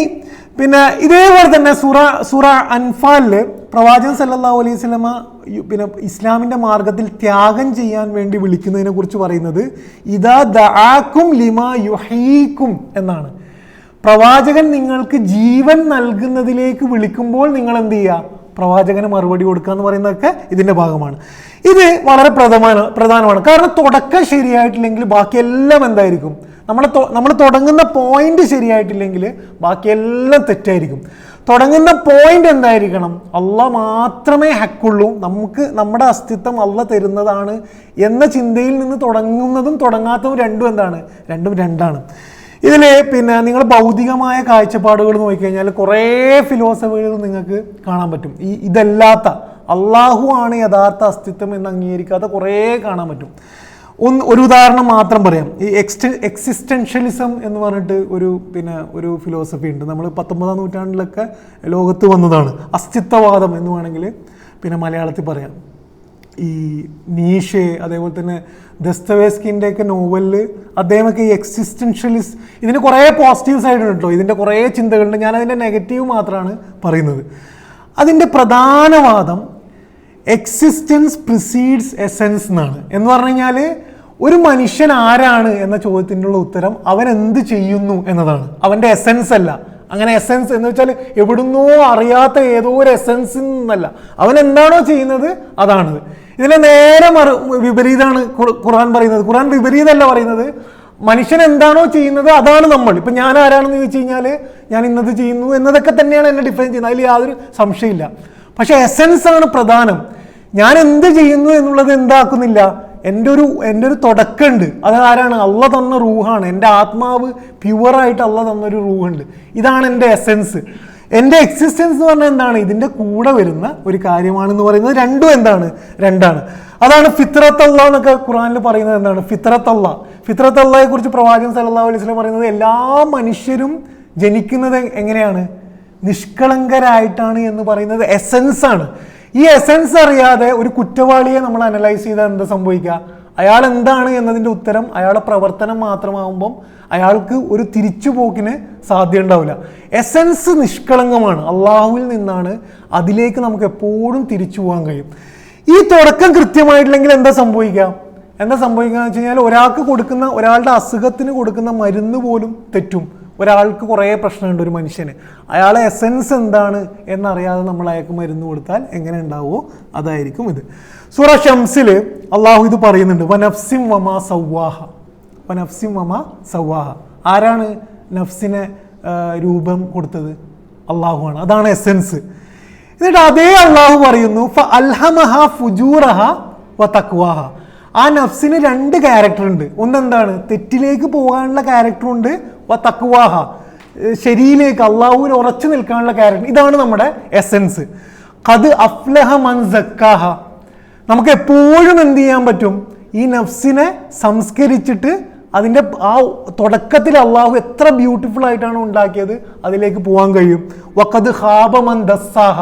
പിന്നെ ഇതേപോലെ തന്നെ സൂറ അൻഫാലില് പ്രവാചകൻ സല്ലല്ലാഹു അലൈഹി വസല്ലമ പിന്നെ ഇസ്ലാമിൻ്റെ മാർഗത്തിൽ ത്യാഗം ചെയ്യാൻ വേണ്ടി വിളിക്കുന്നതിനെ കുറിച്ച് പറയുന്നത് ഇദാ ദആക്കും ലിമാ യുഹീക്കും എന്നാണ്. പ്രവാചകൻ നിങ്ങൾക്ക് ജീവൻ നൽകുന്നതിലേക്ക് വിളിക്കുമ്പോൾ നിങ്ങൾ എന്ത് ചെയ്യുക? പ്രവാചകന് മറുപടി കൊടുക്കുക എന്ന് പറയുന്നതൊക്കെ ഇതിൻ്റെ ഭാഗമാണ്. ഇത് വളരെ പ്രധാനമാണ്. കാരണം തുടക്കം ശരിയായിട്ടില്ലെങ്കിൽ ബാക്കിയെല്ലാം എന്തായിരിക്കും? നമ്മൾ തുടങ്ങുന്ന പോയിന്റ് ശരിയായിട്ടില്ലെങ്കിൽ ബാക്കിയെല്ലാം തെറ്റായിരിക്കും. തുടങ്ങുന്ന പോയിന്റ് എന്തായിരിക്കണം? അള്ളാഹ് മാത്രമേ ഹക്കുള്ളൂ, നമുക്ക് നമ്മുടെ അസ്തിത്വം അള്ളാഹ് തരുന്നതാണ് എന്ന ചിന്തയിൽ നിന്ന് തുടങ്ങുന്നതും തുടങ്ങാത്തതും രണ്ടും രണ്ടാണ്. ഇതിൽ പിന്നെ നിങ്ങൾ ഭൗതികമായ കാഴ്ചപ്പാടുകൾ നോക്കിക്കഴിഞ്ഞാൽ കുറേ ഫിലോസഫികൾ നിങ്ങൾക്ക് കാണാൻ പറ്റും. ഇതല്ലാത്ത അള്ളാഹു ആണ് യഥാർത്ഥ അസ്തിത്വം എന്ന് അംഗീകരിക്കാത്ത കുറേ കാണാൻ പറ്റും. ഒരു ഉദാഹരണം മാത്രം പറയാം. ഈ എക്സിസ്റ്റൻഷ്യലിസം എന്ന് പറഞ്ഞിട്ട് ഒരു ഫിലോസഫി ഉണ്ട്. നമ്മൾ 19-ാം നൂറ്റാണ്ടിലൊക്കെ ലോകത്ത് വന്നതാണ്. അസ്തിത്വവാദം എന്ന് വേണമെങ്കിൽ മലയാളത്തിൽ പറയാം. ഈ നീഷെ, അതേപോലെ തന്നെ ദസ്തവേസ്കിൻ്റെയൊക്കെ നോവലിൽ അദ്ദേഹമൊക്കെ ഈ എക്സിസ്റ്റൻഷ്യലിസ്റ്റ്, ഇതിന് കുറേ പോസിറ്റീവ് സൈഡ് ഉണ്ട് കേട്ടോ, ഇതിൻ്റെ കുറേ ചിന്തകളുണ്ട്. ഞാനതിൻ്റെ നെഗറ്റീവ് മാത്രമാണ് പറയുന്നത്. അതിൻ്റെ പ്രധാന വാദം എക്സിസ്റ്റൻസ് പ്രിസീഡ്സ് എസെൻസ് എന്നാണ്. എന്ന് പറഞ്ഞു കഴിഞ്ഞാൽ ഒരു മനുഷ്യൻ ആരാണ് എന്ന ചോദ്യത്തിനുള്ള ഉത്തരം അവൻ എന്ത് ചെയ്യുന്നു എന്നതാണ്, അവൻ്റെ എസെൻസ് അല്ല. അങ്ങനെ എസെൻസ് എന്ന് വെച്ചാൽ എവിടുന്നോ അറിയാത്ത ഏതോ ഒരു എസെൻസിൽ നിന്നല്ല, അവൻ എന്താണോ ചെയ്യുന്നത് അതാണത്. ഇതിലെ നേരെ വിപരീതമാണ് ഖുർആൻ പറയുന്നത്. ഖുർആൻ വിപരീതമല്ല പറയുന്നത്, മനുഷ്യൻ എന്താണോ ചെയ്യുന്നത് അതാണ് നമ്മൾ. ഇപ്പം ഞാൻ ആരാണെന്ന് ചോദിച്ചു കഴിഞ്ഞാൽ ഞാൻ ഇന്നത് ചെയ്യുന്നു എന്നതൊക്കെ തന്നെയാണ് എന്നെ ഡിഫൈൻ ചെയ്യുന്നത്, അതിൽ യാതൊരു സംശയമില്ല. പക്ഷെ എസെൻസ് ആണ് പ്രധാനം. ഞാൻ എന്ത് ചെയ്യുന്നു എന്നുള്ളത് എന്താക്കുന്നില്ല, എൻ്റെ ഒരു തുടക്കമുണ്ട്. അത് ആരാണ്? അള്ളാഹ് തന്ന റൂഹാണ്. എൻ്റെ ആത്മാവ് പ്യുവറായിട്ട് അള്ളാഹ് തന്നൊരു റൂഹുണ്ട്. ഇതാണ് എൻ്റെ എസെൻസ്. എൻ്റെ എക്സിസ്റ്റൻസ് എന്ന് പറഞ്ഞാൽ എന്താണ്? ഇതിൻ്റെ കൂടെ വരുന്ന ഒരു കാര്യമാണെന്ന് പറയുന്നത്. രണ്ടാണ്. അതാണ് ഫിത്രത്ത് അല്ലാഹ് എന്നൊക്കെ ഖുർആനിൽ പറയുന്നത്. എന്താണ് ഫിത്രത്ത് അല്ലാഹ്? ഫിത്രത്ത് അല്ലാഹയെ കുറിച്ച് പ്രവാചകൻ സല്ലല്ലാഹു അലൈഹി വസല്ലം പറയുന്നത് എല്ലാ മനുഷ്യരും ജനിക്കുന്നത് എങ്ങനെയാണ്? നിഷ്കളങ്കരായിട്ടാണ് എന്ന് പറയുന്നത് എസെൻസ് ആണ്. ഈ എസെൻസ് അറിയാതെ ഒരു കുറ്റവാളിയെ നമ്മൾ അനലൈസ് ചെയ്താൽ എന്താ സംഭവിക്കുക? അയാൾ എന്താണ് എന്നതിൻ്റെ ഉത്തരം അയാളുടെ പ്രവർത്തനം മാത്രമാകുമ്പം അയാൾക്ക് ഒരു തിരിച്ചുപോക്കിന് സാധ്യത ഉണ്ടാവില്ല. എസെൻസ് നിഷ്കളങ്കമാണ്, അള്ളാഹുവിൽ നിന്നാണ്. അതിലേക്ക് നമുക്ക് എപ്പോഴും തിരിച്ചു പോകാൻ കഴിയും. ഈ തുടക്കം കൃത്യമായിട്ടില്ലെങ്കിൽ എന്താ സംഭവിക്കുക എന്ന് വെച്ച് കഴിഞ്ഞാൽ ഒരാളുടെ അസുഖത്തിന് കൊടുക്കുന്ന മരുന്ന് പോലും തെറ്റും. ഒരാൾക്ക് കുറേ പ്രശ്നമുണ്ട്, ഒരു മനുഷ്യന്, അയാളെ എസെൻസ് എന്താണ് എന്നറിയാതെ നമ്മൾ അയാൾക്ക് മരുന്ന് കൊടുത്താൽ എങ്ങനെ ഉണ്ടാവുമോ അതായിരിക്കും ഇത്. സൂറ ഷംസിൽ അള്ളാഹു ഇത് പറയുന്നുണ്ട്, വനഫ്സിം വമാ സവ്വാഹ. ആരാണ് നഫ്സിനെ രൂപം കൊടുത്തത്? അള്ളാഹുവാണ്. അതാണ് എസെൻസ്. എന്നിട്ട് അതേ അള്ളാഹു പറയുന്നു ഫഅൽഹമഹ ഫുജൂറഹ വതഖ്വാഹ. ആ നഫ്സിന് 2 ക്യാരക്ടർ ഉണ്ട്. ഒന്നെന്താണ്? തെറ്റിലേക്ക് പോകാനുള്ള ക്യാരക്ടറുണ്ട്, വതഖ്വാഹ ശരിയിലേക്ക് അള്ളാഹുവിൽ ഉറച്ചു നിൽക്കാനുള്ള ക്യാരക്ടർ. ഇതാണ് നമ്മുടെ എസെൻസ്. ഖദ് അഫ്ലഹ മൻ സക്കാഹ. നമുക്ക് എപ്പോഴും എന്ത് ചെയ്യാൻ പറ്റും? ഈ നഫ്സിനെ സംസ്കരിച്ചിട്ട് അതിൻ്റെ ആ തുടക്കത്തിൽ അള്ളാഹു എത്ര ബ്യൂട്ടിഫുൾ ആയിട്ടാണ് ഉണ്ടാക്കിയത് അതിലേക്ക് പോകാൻ കഴിയും. വഖദ് ഖാബ മൻ ദസ്സാഹ.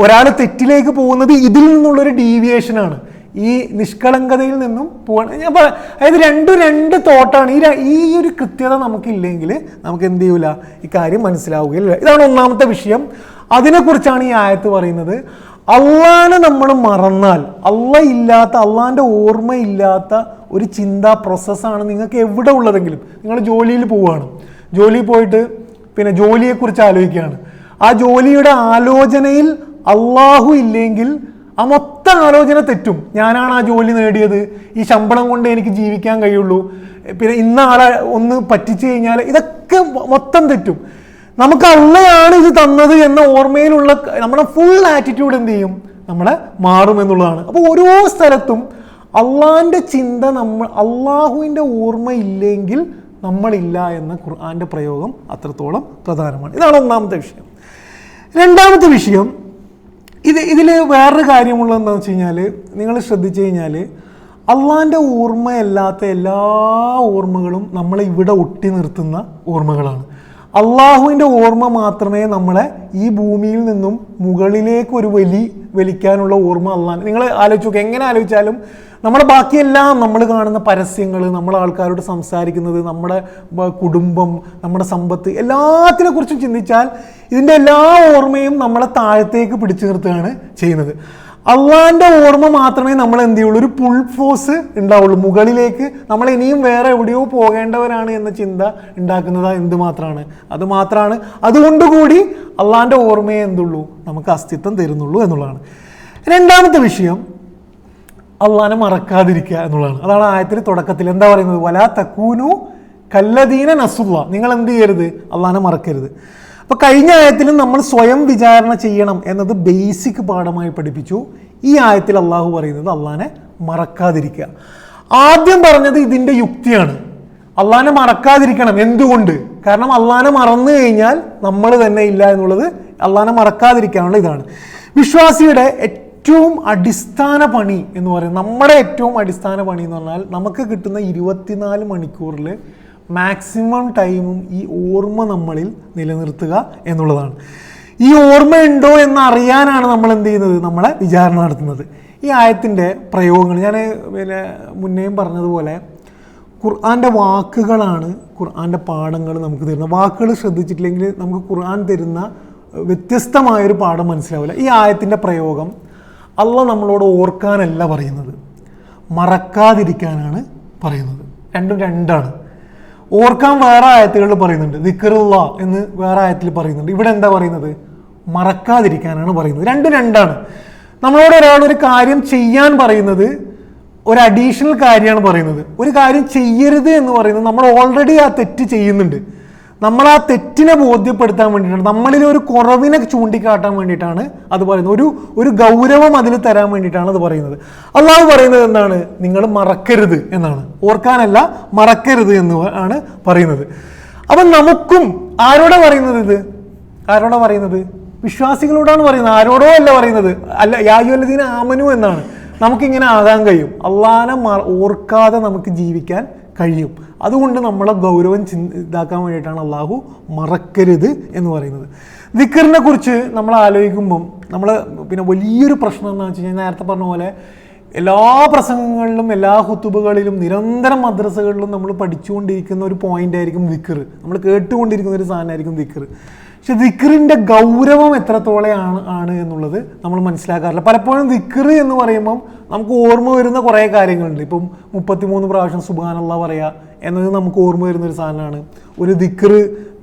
ഒരാൾ തെറ്റിലേക്ക് പോകുന്നത് ഇതിൽ നിന്നുള്ളൊരു ഡീവിയേഷനാണ്, ഈ നിഷ്കളങ്കതയിൽ നിന്നും പോകണം. അതായത് രണ്ട് തോട്ടാണ്. ഈ ഒരു കൃത്യത നമുക്കില്ലെങ്കിൽ നമുക്ക് എന്ത് ചെയ്യൂല, ഈ കാര്യം മനസ്സിലാവുകയില്ല. ഇതാണ് ഒന്നാമത്തെ വിഷയം. അതിനെക്കുറിച്ചാണ് ഈ ആയത്ത് പറയുന്നത്. അള്ളാനെ നമ്മൾ മറന്നാൽ, അള്ളാന്റെ ഓർമ്മയില്ലാത്ത ഒരു ചിന്താ പ്രോസസ്സാണ് നിങ്ങൾക്ക് എവിടെ ഉള്ളതെങ്കിലും. നിങ്ങൾ ജോലിയിൽ പോവുകയാണ്, ജോലിയിൽ പോയിട്ട് ജോലിയെക്കുറിച്ച് ആലോചിക്കുകയാണ്. ആ ജോലിയുടെ ആലോചനയിൽ അള്ളാഹു ഇല്ലെങ്കിൽ ആ മൊത്തം ആലോചന തെറ്റും. ഞാനാണ് ആ ജോലി നേടിയത്, ഈ ശമ്പളം കൊണ്ട് എനിക്ക് ജീവിക്കാൻ കഴിയുള്ളൂ, ഇന്ന ആളെ ഒന്ന് പറ്റിച്ചു കഴിഞ്ഞാൽ ഇതൊക്കെ മൊത്തം തെറ്റും. നമുക്ക് അള്ളയാണ് ഇത് തന്നത് എന്ന ഓർമ്മയിലുള്ള നമ്മുടെ ഫുൾ ആറ്റിറ്റ്യൂഡ് എന്ത് ചെയ്യും? നമ്മളെ മാറും എന്നുള്ളതാണ്. അപ്പോൾ ഓരോ സ്ഥലത്തും അള്ളാന്റെ ചിന്ത, അള്ളാഹുവിൻ്റെ ഓർമ്മ ഇല്ലെങ്കിൽ നമ്മളില്ല എന്ന ഖുർആന്റെ പ്രയോഗം അത്രത്തോളം പ്രധാനമാണ്. ഇതാണ് ഒന്നാമത്തെ വിഷയം. രണ്ടാമത്തെ വിഷയം, ഇതിൽ വേറൊരു കാര്യമുള്ളതെന്ന് വെച്ച് കഴിഞ്ഞാൽ, നിങ്ങൾ ശ്രദ്ധിച്ചു കഴിഞ്ഞാൽ അള്ളാന്റെ ഓർമ്മയല്ലാത്ത എല്ലാ ഓർമ്മകളും നമ്മളെ ഇവിടെ ഒട്ടി നിർത്തുന്ന ഓർമ്മകളാണ്. അള്ളാഹുവിൻ്റെ ഓർമ്മ മാത്രമേ നമ്മളെ ഈ ഭൂമിയിൽ നിന്നും മുകളിലേക്ക് ഒരു വലിക്കാനുള്ള ഓർമ്മ അള്ളാഹ്. നിങ്ങൾ ആലോചിച്ച് നോക്കുക, എങ്ങനെ ആലോചിച്ചാലും നമ്മുടെ ബാക്കിയെല്ലാം നമ്മൾ കാണുന്ന പരസ്യങ്ങൾ, നമ്മൾ ആൾക്കാരോട് സംസാരിക്കുന്നത്, നമ്മുടെ കുടുംബം, നമ്മുടെ സമ്പത്ത്, എല്ലാത്തിനെ കുറിച്ചും ചിന്തിച്ചാൽ ഇതിൻ്റെ എല്ലാ ഓർമ്മയും നമ്മളെ താഴത്തേക്ക് പിടിച്ചു നിർത്തുകയാണ് ചെയ്യുന്നത്. അള്ളാന്റെ ഓർമ്മ മാത്രമേ നമ്മൾ എന്ത് ചെയ്യുള്ളൂ, ഒരു പുൾ ഫോഴ്സ് ഉണ്ടാവുള്ളൂ മുകളിലേക്ക്. നമ്മൾ ഇനിയും വേറെ എവിടെയോ പോകേണ്ടവരാണ് എന്ന ചിന്ത ഉണ്ടാക്കുന്നത് അതുമാത്രമാണ്. അതുകൊണ്ടുകൂടി അള്ളാന്റെ ഓർമ്മയെ എന്തുള്ളൂ, നമുക്ക് അസ്തിത്വം തരുന്നുള്ളൂ എന്നുള്ളതാണ്. രണ്ടാമത്തെ വിഷയം, അള്ളാനെ മറക്കാതിരിക്കുക എന്നുള്ളതാണ്. അതാണ് ആയത്തിൽ തുടക്കത്തിൽ എന്താ പറയുന്നത്? വലാ തകൂനു കല്ലദീന നസുല്ല, നിങ്ങൾ എന്ത് ചെയ്യരുത്, അള്ളാഹനെ മറക്കരുത്. അപ്പോൾ കഴിഞ്ഞ ആയത്തിലും നമ്മൾ സ്വയം വിചാരണ ചെയ്യണം എന്നത് ബേസിക് പാഠമായി പഠിപ്പിച്ചു. ഈ ആയത്തിൽ അള്ളാഹു പറയുന്നത് അള്ളാഹനെ മറക്കാതിരിക്കുക. ആദ്യം പറഞ്ഞത് ഇതിൻ്റെ യുക്തിയാണ്, അള്ളാഹനെ മറക്കാതിരിക്കണം. എന്തുകൊണ്ട്? കാരണം അള്ളാഹനെ മറന്നു കഴിഞ്ഞാൽ നമ്മൾ തന്നെ ഇല്ല എന്നുള്ളത് അള്ളാഹനെ മറക്കാതിരിക്കാനുള്ള ഇതാണ്. വിശ്വാസിയുടെ ഏറ്റവും അടിസ്ഥാന പണി എന്ന് പറയുന്നത്, നമ്മുടെ ഏറ്റവും അടിസ്ഥാന പണി എന്ന് പറഞ്ഞാൽ നമുക്ക് കിട്ടുന്ന 24 മണിക്കൂറിൽ മാക്സിമം ടൈമും ഈ ഓർമ്മ നമ്മളിൽ നിലനിർത്തുക എന്നുള്ളതാണ്. ഈ ഓർമ്മ ഉണ്ടോ എന്ന് അറിയാനാണ് നമ്മൾ എന്ത് ചെയ്യുന്നത്, നമ്മളെ വിചാരണ നടത്തുന്നത്. ഈ ആയത്തിൻ്റെ പ്രയോഗങ്ങൾ ഞാൻ മുന്നേയും പറഞ്ഞതുപോലെ ഖുർആൻ്റെ വാക്കുകളാണ് ഖുർആൻ്റെ പാഠങ്ങൾ നമുക്ക് തരുന്നത്. വാക്കുകൾ ശ്രദ്ധിച്ചിട്ടില്ലെങ്കിൽ നമുക്ക് ഖുർആൻ തരുന്ന വ്യത്യസ്തമായൊരു പാഠം മനസ്സിലാവില്ല. ഈ ആയത്തിൻ്റെ പ്രയോഗം അള്ളാഹ് നമ്മളോട് ഓർക്കാനല്ല പറയുന്നത്, മറക്കാതിരിക്കാനാണ് പറയുന്നത്. രണ്ടും രണ്ടാണ്. ഓർക്കാൻ വേറെ ആയത്തുകളിൽ പറയുന്നുണ്ട്, ദിക്റുള്ള എന്ന് വേറെ ആയത്തിൽ പറയുന്നുണ്ട്. ഇവിടെ എന്താ പറയുന്നത്? മറക്കാതിരിക്കാനാണ് പറയുന്നത്. രണ്ടും രണ്ടാണ്. നമ്മളോട് ഒരാളൊരു കാര്യം ചെയ്യാൻ പറയുന്നത് ഒരു അഡീഷണൽ കാര്യമാണ് പറയുന്നത്. ഒരു കാര്യം ചെയ്യരുത് എന്ന് പറയുന്നത് നമ്മൾ ഓൾറെഡി ആ തെറ്റ് ചെയ്യുന്നുണ്ട്. നമ്മൾ ആ തെറ്റിനെ ബോധ്യപ്പെടുത്താൻ വേണ്ടിയിട്ടാണ്, നമ്മളിൽ ഒരു കുറവിനെ ചൂണ്ടിക്കാട്ടാൻ വേണ്ടിയിട്ടാണ് അത് പറയുന്നത്. ഒരു ഗൗരവം അതിൽ തരാൻ വേണ്ടിയിട്ടാണ് അത് പറയുന്നത്. അള്ളാഹു പറയുന്നത് എന്താണ്? നിങ്ങൾ മറക്കരുത് എന്നാണ്, ഓർക്കാനല്ല മറക്കരുത് എന്ന് ആണ് പറയുന്നത്. അപ്പം നമുക്കും ആരോടാ പറയുന്നത്? ഇത് ആരോടാ പറയുന്നത്? വിശ്വാസികളോടാണ് പറയുന്നത്, ആരോടോ അല്ല പറയുന്നത്. അല്ല, യാ അയ്യുഹല്ലദീന ആമനു എന്നാണ്. നമുക്കിങ്ങനെ ആകാൻ കഴിയും, അള്ളാഹനെ ഓർക്കാതെ നമുക്ക് ജീവിക്കാൻ കഴിയും. അതുകൊണ്ട് നമ്മളെ ഗൗരവം ഇതാക്കാൻ വേണ്ടിയിട്ടാണ് അള്ളാഹു മറക്കരുത് എന്ന് പറയുന്നത്. ദിക്റിനെ കുറിച്ച് നമ്മൾ ആലോചിക്കുമ്പം നമ്മൾ പിന്നെ വലിയൊരു പ്രശ്നം എന്താണെന്ന് വെച്ച് കഴിഞ്ഞാൽ, നേരത്തെ പറഞ്ഞ പോലെ എല്ലാ പ്രസംഗങ്ങളിലും എല്ലാ ഹുത്തുബകളിലും നിരന്തരം മദ്രസകളിലും നമ്മൾ പഠിച്ചുകൊണ്ടിരിക്കുന്ന ഒരു പോയിന്റ് ആയിരിക്കും ദിക്ർ. നമ്മൾ കേട്ടുകൊണ്ടിരിക്കുന്ന ഒരു സാധനമായിരിക്കും ദിക്ർ. പക്ഷെ ദിക്റിൻ്റെ ഗൗരവം എത്രത്തോളമാണ് എന്നുള്ളത് നമ്മൾ മനസ്സിലാക്കാറില്ല. പലപ്പോഴും ദിക്ർ എന്ന് പറയുമ്പം നമുക്ക് ഓർമ്മ വരുന്ന കുറേ കാര്യങ്ങളുണ്ട്. ഇപ്പം 33 പ്രാവശ്യം സുബ്ഹാനല്ലാഹ് പറയുക എന്നത് നമുക്ക് ഓർമ്മ വരുന്നൊരു സാധനമാണ്. ഒരു ദിക്ർ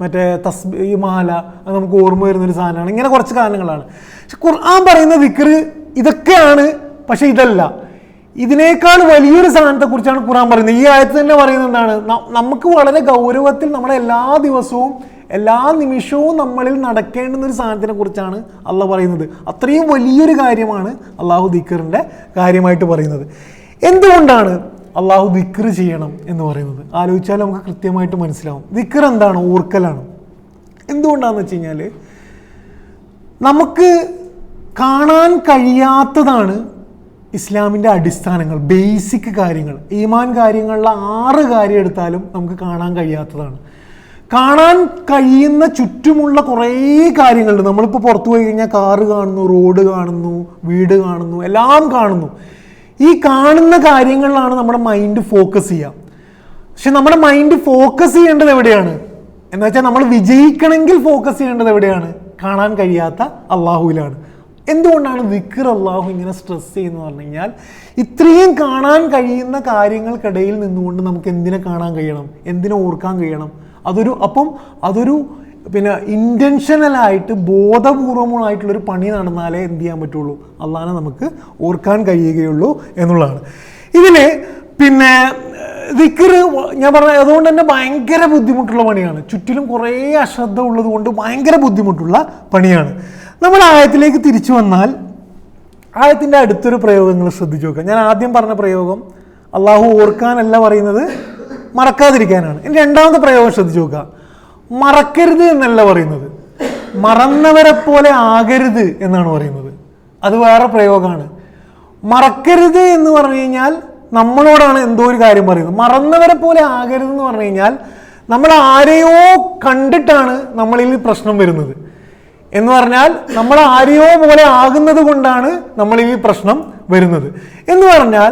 മറ്റേ തസ്ബീഹ് മാല അത് നമുക്ക് ഓർമ്മ വരുന്നൊരു സാധനമാണ്. ഇങ്ങനെ കുറച്ച് കാരണങ്ങളാണ്. പക്ഷെ ഖുർആൻ പറയുന്ന ദിക്ർ ഇതൊക്കെയാണ്, പക്ഷെ ഇതല്ല. ഇതിനേക്കാൾ വലിയൊരു സാധനത്തെക്കുറിച്ചാണ് ഖുർആൻ പറയുന്നത്. ഈ ആയത്ത് തന്നെ പറയുന്നത് എന്താണ്? നമുക്ക് വളരെ ഗൗരവത്തിൽ നമ്മുടെ എല്ലാ ദിവസവും എല്ലാ നിമിഷവും നമ്മളിൽ നടക്കേണ്ടുന്ന ഒരു സാധനത്തിനെ കുറിച്ചാണ് അള്ളാഹ് പറയുന്നത്. അത്രയും വലിയൊരു കാര്യമാണ് അള്ളാഹു ദിക്റിൻ്റെ കാര്യമായിട്ട് പറയുന്നത്. എന്തുകൊണ്ടാണ് അള്ളാഹു ദിക്ർ ചെയ്യണം എന്ന് പറയുന്നത്? ആലോചിച്ചാൽ നമുക്ക് കൃത്യമായിട്ട് മനസ്സിലാവും. ദിക്ർ എന്താണ്? ഓർക്കലാണ്. എന്തുകൊണ്ടാണെന്ന് വെച്ച് കഴിഞ്ഞാൽ നമുക്ക് കാണാൻ കഴിയാത്തതാണ് ഇസ്ലാമിൻ്റെ അടിസ്ഥാനങ്ങൾ, ബേസിക് കാര്യങ്ങൾ. ഈമാൻ കാര്യങ്ങളിലെ 6 കാര്യം എടുത്താലും നമുക്ക് കാണാൻ കഴിയാത്തതാണ്. കാണാൻ കഴിയുന്ന ചുറ്റുമുള്ള കുറേ കാര്യങ്ങളുണ്ട്. നമ്മളിപ്പോൾ പുറത്തു പോയി കഴിഞ്ഞാൽ കാറ് കാണുന്നു, റോഡ് കാണുന്നു, വീട് കാണുന്നു, എല്ലാം കാണുന്നു. ഈ കാണുന്ന കാര്യങ്ങളിലാണ് നമ്മുടെ മൈൻഡ് ഫോക്കസ് ചെയ്യുക. പക്ഷെ നമ്മുടെ മൈൻഡ് ഫോക്കസ് ചെയ്യേണ്ടത് എവിടെയാണ് എന്ന് വെച്ചാൽ, നമ്മൾ വിജയിക്കണമെങ്കിൽ ഫോക്കസ് ചെയ്യേണ്ടത് എവിടെയാണ്? കാണാൻ കഴിയാത്ത അള്ളാഹുവിലാണ്. എന്തുകൊണ്ടാണ് ദിക്ർ അള്ളാഹു ഇങ്ങനെ സ്ട്രെസ് ചെയ്യുന്നത് പറഞ്ഞു കഴിഞ്ഞാൽ, ഇത്രയും കാണാൻ കഴിയുന്ന കാര്യങ്ങൾക്കിടയിൽ നിന്നുകൊണ്ട് നമുക്ക് എന്തിനെ കാണാൻ കഴിയണം, എന്തിനെ ഓർക്കാൻ കഴിയണം? അതൊരു പിന്നെ ഇൻറ്റൻഷനലായിട്ട് ബോധപൂർവമായിട്ടുള്ളൊരു പണി നടന്നാലേ എന്ത് ചെയ്യാൻ പറ്റുള്ളൂ, അള്ളാഹനെ നമുക്ക് ഓർക്കാൻ കഴിയുകയുള്ളൂ എന്നുള്ളതാണ്. ഇതിന് പിന്നെ ദിക്ർ ഞാൻ പറഞ്ഞ അതുകൊണ്ട് തന്നെ ഭയങ്കര ബുദ്ധിമുട്ടുള്ള പണിയാണ്. ചുറ്റിലും കുറേ അശ്രദ്ധ ഉള്ളത് കൊണ്ട് ഭയങ്കര ബുദ്ധിമുട്ടുള്ള പണിയാണ്. നമ്മൾ ആയത്തിലേക്ക് തിരിച്ചു വന്നാൽ ആയത്തിൻ്റെ അടുത്തൊരു പ്രയോഗങ്ങൾ ശ്രദ്ധിച്ചു നോക്കുക. ഞാൻ ആദ്യം പറഞ്ഞ പ്രയോഗം അള്ളാഹു ഓർക്കാനല്ല പറയുന്നത്, മറക്കാതിരിക്കാനാണ്. ഇനി രണ്ടാമത്തെ പ്രയോഗം ശ്രദ്ധിച്ചു നോക്കുക. മറക്കരുത് എന്നല്ല പറയുന്നത്, മറന്നവരെ പോലെ ആകരുത് എന്നാണ് പറയുന്നത്. അത് വേറെ പ്രയോഗമാണ്. മറക്കരുത് എന്ന് പറഞ്ഞു കഴിഞ്ഞാൽ നമ്മളോടാണ് എന്തോ ഒരു കാര്യം പറയുന്നത്. മറന്നവരെ പോലെ ആകരുത് എന്ന് പറഞ്ഞു കഴിഞ്ഞാൽ നമ്മൾ ആരെയോ കണ്ടിട്ടാണ് നമ്മളിൽ പ്രശ്നം വരുന്നത് എന്ന് പറഞ്ഞാൽ, നമ്മൾ ആരെയോ പോലെ ആകുന്നത് കൊണ്ടാണ് നമ്മളിൽ പ്രശ്നം വരുന്നത് എന്ന് പറഞ്ഞാൽ,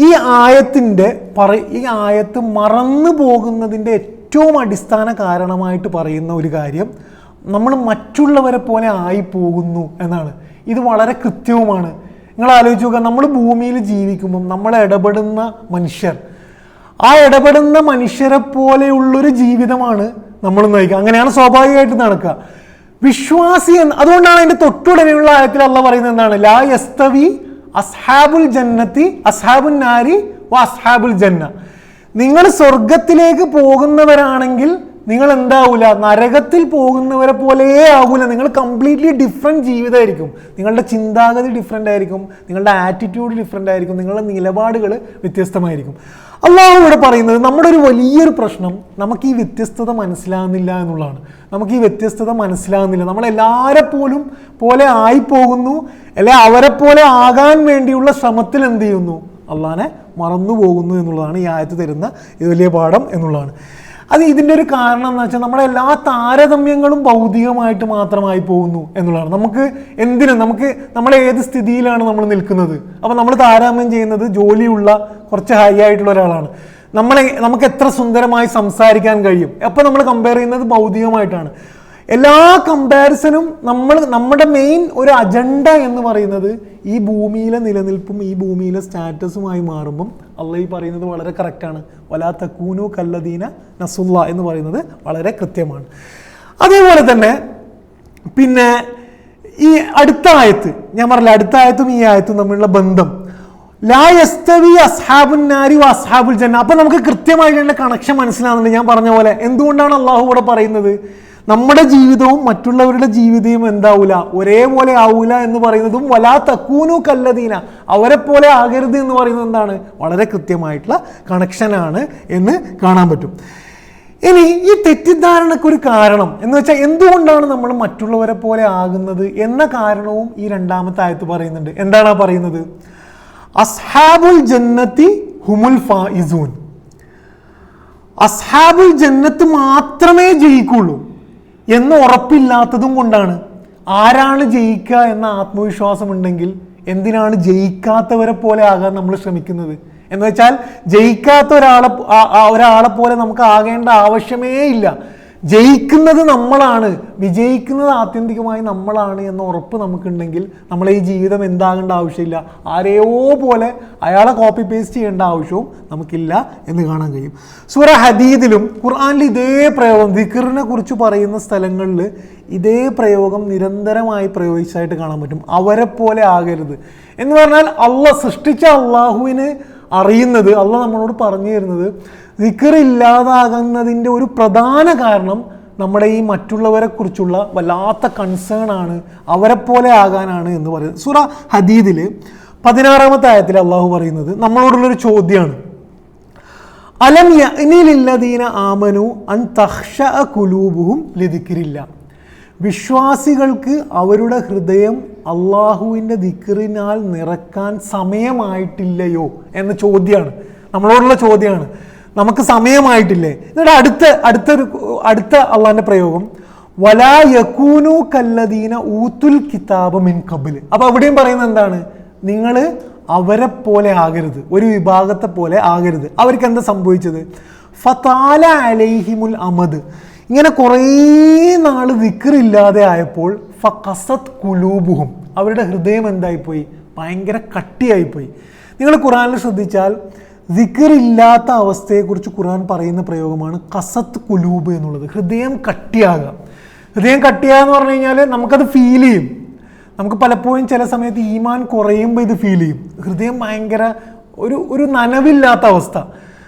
ഈ ആയത്ത് മറന്നു പോകുന്നതിൻ്റെ ഏറ്റവും അടിസ്ഥാന കാരണമായിട്ട് പറയുന്ന ഒരു കാര്യം നമ്മൾ മറ്റുള്ളവരെ പോലെ ആയി പോകുന്നു എന്നാണ്. ഇത് വളരെ കൃത്യവുമാണ്. നിങ്ങൾ ആലോചിച്ച് നോക്കുക, നമ്മൾ ഭൂമിയിൽ ജീവിക്കുമ്പം നമ്മൾ ഇടപെടുന്ന മനുഷ്യർ, ആ ഇടപെടുന്ന മനുഷ്യരെ പോലെയുള്ളൊരു ജീവിതമാണ് നമ്മൾ നയിക്കുക. അങ്ങനെയാണ് സ്വാഭാവികമായിട്ട് നടക്കുക. വിശ്വാസി അതുകൊണ്ടാണ് അതിൻ്റെ തൊട്ടുടനെയുള്ള ആയത്തിൽ അള്ളാഹ് പറയുന്നത് എന്താണ്? ലാ യസ്തവി അസ്ഹാബുൽ ജന്നത്തി അസ്ഹാബുൻ നാരി വ അസ്ഹാബുൽ ജന്ന. നിങ്ങൾ സ്വർഗത്തിലേക്ക് പോകുന്നവരാണെങ്കിൽ നിങ്ങൾ എന്താവൂല, നരകത്തിൽ പോകുന്നവരെ പോലെ ആകൂല. നിങ്ങൾ കംപ്ലീറ്റ്ലി ഡിഫറെൻറ്റ് ജീവിതമായിരിക്കും. നിങ്ങളുടെ ചിന്താഗതി ഡിഫറെൻ്റ് ആയിരിക്കും, നിങ്ങളുടെ ആറ്റിറ്റ്യൂഡ് ഡിഫറെൻ്റ് ആയിരിക്കും, നിങ്ങളുടെ നിലപാടുകൾ വ്യത്യസ്തമായിരിക്കും. അള്ളാഹു ഇവിടെ പറയുന്നത് നമ്മുടെ ഒരു വലിയൊരു പ്രശ്നം നമുക്ക് ഈ വ്യത്യസ്തത മനസ്സിലാകുന്നില്ല എന്നുള്ളതാണ്. നമുക്ക് ഈ വ്യത്യസ്തത മനസ്സിലാകുന്നില്ല. നമ്മളെല്ലാവരെ പോലെ ആയിപ്പോകുന്നു, അല്ലെ അവരെ പോലെ ആകാൻ വേണ്ടിയുള്ള ശ്രമത്തിൽ എന്ത് ചെയ്യുന്നു, അള്ളാഹനെ മറന്നു പോകുന്നു എന്നുള്ളതാണ് ഈ ആയത്ത് തരുന്ന ഇത് വലിയ പാഠം എന്നുള്ളതാണ്. അത് ഇതിൻ്റെ ഒരു കാരണം എന്ന് വെച്ചാൽ നമ്മുടെ എല്ലാ താരതമ്യങ്ങളും ഭൗതികമായിട്ട് മാത്രമായി പോകുന്നു എന്നുള്ളതാണ്. നമുക്ക് നമ്മൾ ഏത് സ്ഥിതിയിലാണ് നമ്മൾ നിൽക്കുന്നത്, അപ്പോൾ നമ്മൾ താരതമ്യം ചെയ്യുന്നത് ജോലിയുള്ള കുറച്ച് ഹൈ ആയിട്ടുള്ള ഒരാളാണ്. നമുക്ക് എത്ര സുന്ദരമായി സംസാരിക്കാൻ കഴിയും, അപ്പോൾ നമ്മൾ കമ്പയർ ചെയ്യുന്നത് ഭൗതികമായിട്ടാണ്. എല്ലാ കമ്പാരിസനും നമ്മുടെ മെയിൻ ഒരു അജണ്ട എന്ന് പറയുന്നത് ഈ ഭൂമിയിലെ നിലനിൽപ്പും ഈ ഭൂമിയിലെ സ്റ്റാറ്റസുമായി മാറുമ്പം അള്ളാഹ് ഈ പറയുന്നത് വളരെ കറക്റ്റാണ്. വലാ തകൂനു കല്ലദീന നസുല്ലാ എന്ന് പറയുന്നത് വളരെ കൃത്യമാണ്. അതേപോലെ തന്നെ പിന്നെ ഈ അടുത്ത ആയത്ത് ഞാൻ പറഞ്ഞില്ല, അടുത്ത ആയത്തും ഈ ആയത്തും തമ്മിലുള്ള ബന്ധം ലാ യസ്തവി അസ്ഹാബുൻ നാരി വ അസ്ഹാബുൽ ജന്ന. അപ്പം നമുക്ക് കൃത്യമായിട്ടുള്ള കണക്ഷൻ മനസ്സിലാകുന്നുണ്ട്. ഞാൻ പറഞ്ഞ പോലെ എന്തുകൊണ്ടാണ് അള്ളാഹു ഇവിടെ പറയുന്നത് നമ്മുടെ ജീവിതവും മറ്റുള്ളവരുടെ ജീവിതവും എന്താവൂല, ഒരേപോലെ ആവൂല എന്ന് പറയുന്നതും വലാ തകൂനു കല്ലദീന അവരെ പോലെ ആകരുത് എന്ന് പറയുന്നത് എന്താണ്, വളരെ കൃത്യമായിട്ടുള്ള കണക്ഷനാണ് എന്ന് കാണാൻ പറ്റും. ഇനി ഈ തെറ്റിദ്ധാരണക്കൊരു കാരണം എന്ന് വെച്ചാൽ എന്തുകൊണ്ടാണ് നമ്മൾ മറ്റുള്ളവരെ പോലെ ആകുന്നത് എന്ന കാരണവും ഈ രണ്ടാമത്തെ ആയത്ത് പറയുന്നുണ്ട്. എന്താണ് പറയുന്നത്? അസ്ഹാബുൽ ജന്നത്തി ഹുമുൽ ഫായിസൂൻ. അസ്ഹാബുൽ ജന്നത്ത് മാത്രമേ ജയിക്കുള്ളൂ എന്ന് ഉറപ്പില്ലാത്തതും കൊണ്ടാണ്. ആരാണ് ജയിക്കുക എന്ന ആത്മവിശ്വാസം ഉണ്ടെങ്കിൽ എന്തിനാണ് ജയിക്കാത്തവരെ പോലെ ആകാൻ നമ്മൾ ശ്രമിക്കുന്നത്? എന്ന് വെച്ചാൽ ജയിക്കാത്ത ഒരാളെ പോലെ നമുക്ക് ആകേണ്ട ആവശ്യമേ ഇല്ല. ജയിക്കുന്നത് നമ്മളാണ്, വിജയിക്കുന്നത് ആത്യന്തികമായി നമ്മളാണ് എന്ന ഉറപ്പ് നമുക്കുണ്ടെങ്കിൽ നമ്മളെ ഈ ജീവിതം എന്താകേണ്ട ആവശ്യമില്ല. ആരെയോ പോലെ അയാളെ കോപ്പി പേസ്റ്റ് ചെയ്യേണ്ട ആവശ്യവും നമുക്കില്ല എന്ന് കാണാൻ കഴിയും. സൂറ ഹദീദിലും ഖുർആനിൽ ഇതേ പ്രയോഗം, ദിക്റിനെ കുറിച്ച് പറയുന്ന സ്ഥലങ്ങളിൽ ഇതേ പ്രയോഗം നിരന്തരമായി പ്രയോഗിച്ചതായിട്ട് കാണാൻ പറ്റും. അവരെ പോലെ ആകരുത് എന്ന് പറഞ്ഞാൽ സൃഷ്ടിച്ച അള്ളാഹുവിന് അറിയുന്നത്, അള്ളാഹ് നമ്മളോട് പറഞ്ഞു തരുന്നത് ദിക്ർ ഇല്ലാതാകുന്നതിൻ്റെ ഒരു പ്രധാന കാരണം നമ്മുടെ ഈ മറ്റുള്ളവരെ കുറിച്ചുള്ള വല്ലാത്ത കൺസേൺ ആണ്, അവരെ പോലെ ആകാനാണ് എന്ന് പറയുന്നത്. സൂറ ഹദീദിൽ 16-ാമത്തെ ആയത്തിൽ അള്ളാഹു പറയുന്നത് നമ്മളോടുള്ളൊരു ചോദ്യമാണ്. അലം യഅ്നിലില്ലദീന ആമനു അൻ തഖ്ശഅ ഖുലൂബുഹും ലിദിക്രില്ല. വിശ്വാസികൾക്ക് അവരുടെ ഹൃദയം അള്ളാഹുവിൻ്റെ ദിക്റിനാൽ നിറക്കാൻ സമയമായിട്ടില്ലയോ എന്ന ചോദ്യമാണ്, നമ്മളോടുള്ള ചോദ്യമാണ്. നമുക്ക് സമയമായിട്ടില്ലേ? എന്നിട്ട് അടുത്ത അള്ളാഹിൻ്റെ പ്രയോഗം വലാ യകൂനു കല്ലദീന ഊത്തുൽ കിതാബ മിൻ ഖബ്ൽ. അപ്പോൾ അവിടെയും പറയുന്നത് എന്താണ്? നിങ്ങൾ അവരെ പോലെ ആകരുത്, ഒരു വിഭാഗത്തെ പോലെ ആകരുത്. അവർക്ക് എന്താ സംഭവിച്ചത്? ഫതാല അലൈഹിമുൽ അമദ്. ഇങ്ങനെ കുറേ നാൾ ദിക്റില്ലാതെ ആയപ്പോൾ ഫഖസത് ഖുലൂബുഹും, അവരുടെ ഹൃദയം എന്തായിപ്പോയി? ഭയങ്കര കട്ടിയായിപ്പോയി. നിങ്ങൾ ഖുർആനിൽ ശ്രദ്ധിച്ചാൽ ദിക്റില്ലാത്ത അവസ്ഥയെക്കുറിച്ച് ഖുർആൻ പറയുന്ന പ്രയോഗമാണ് ഖസത്ത് ഖുലൂബ് എന്നുള്ളത്. ഹൃദയം കട്ടിയാകുക. ഹൃദയം കട്ടിയാകുക എന്ന് പറഞ്ഞു കഴിഞ്ഞാൽ നമുക്കത് ഫീൽ ചെയ്യും. നമുക്ക് പലപ്പോഴും ചില സമയത്ത് ഈമാൻ കുറയുമ്പോൾ ഇത് ഫീൽ ചെയ്യും. ഹൃദയം ഭയങ്കര ഒരു നനവില്ലാത്ത അവസ്ഥ,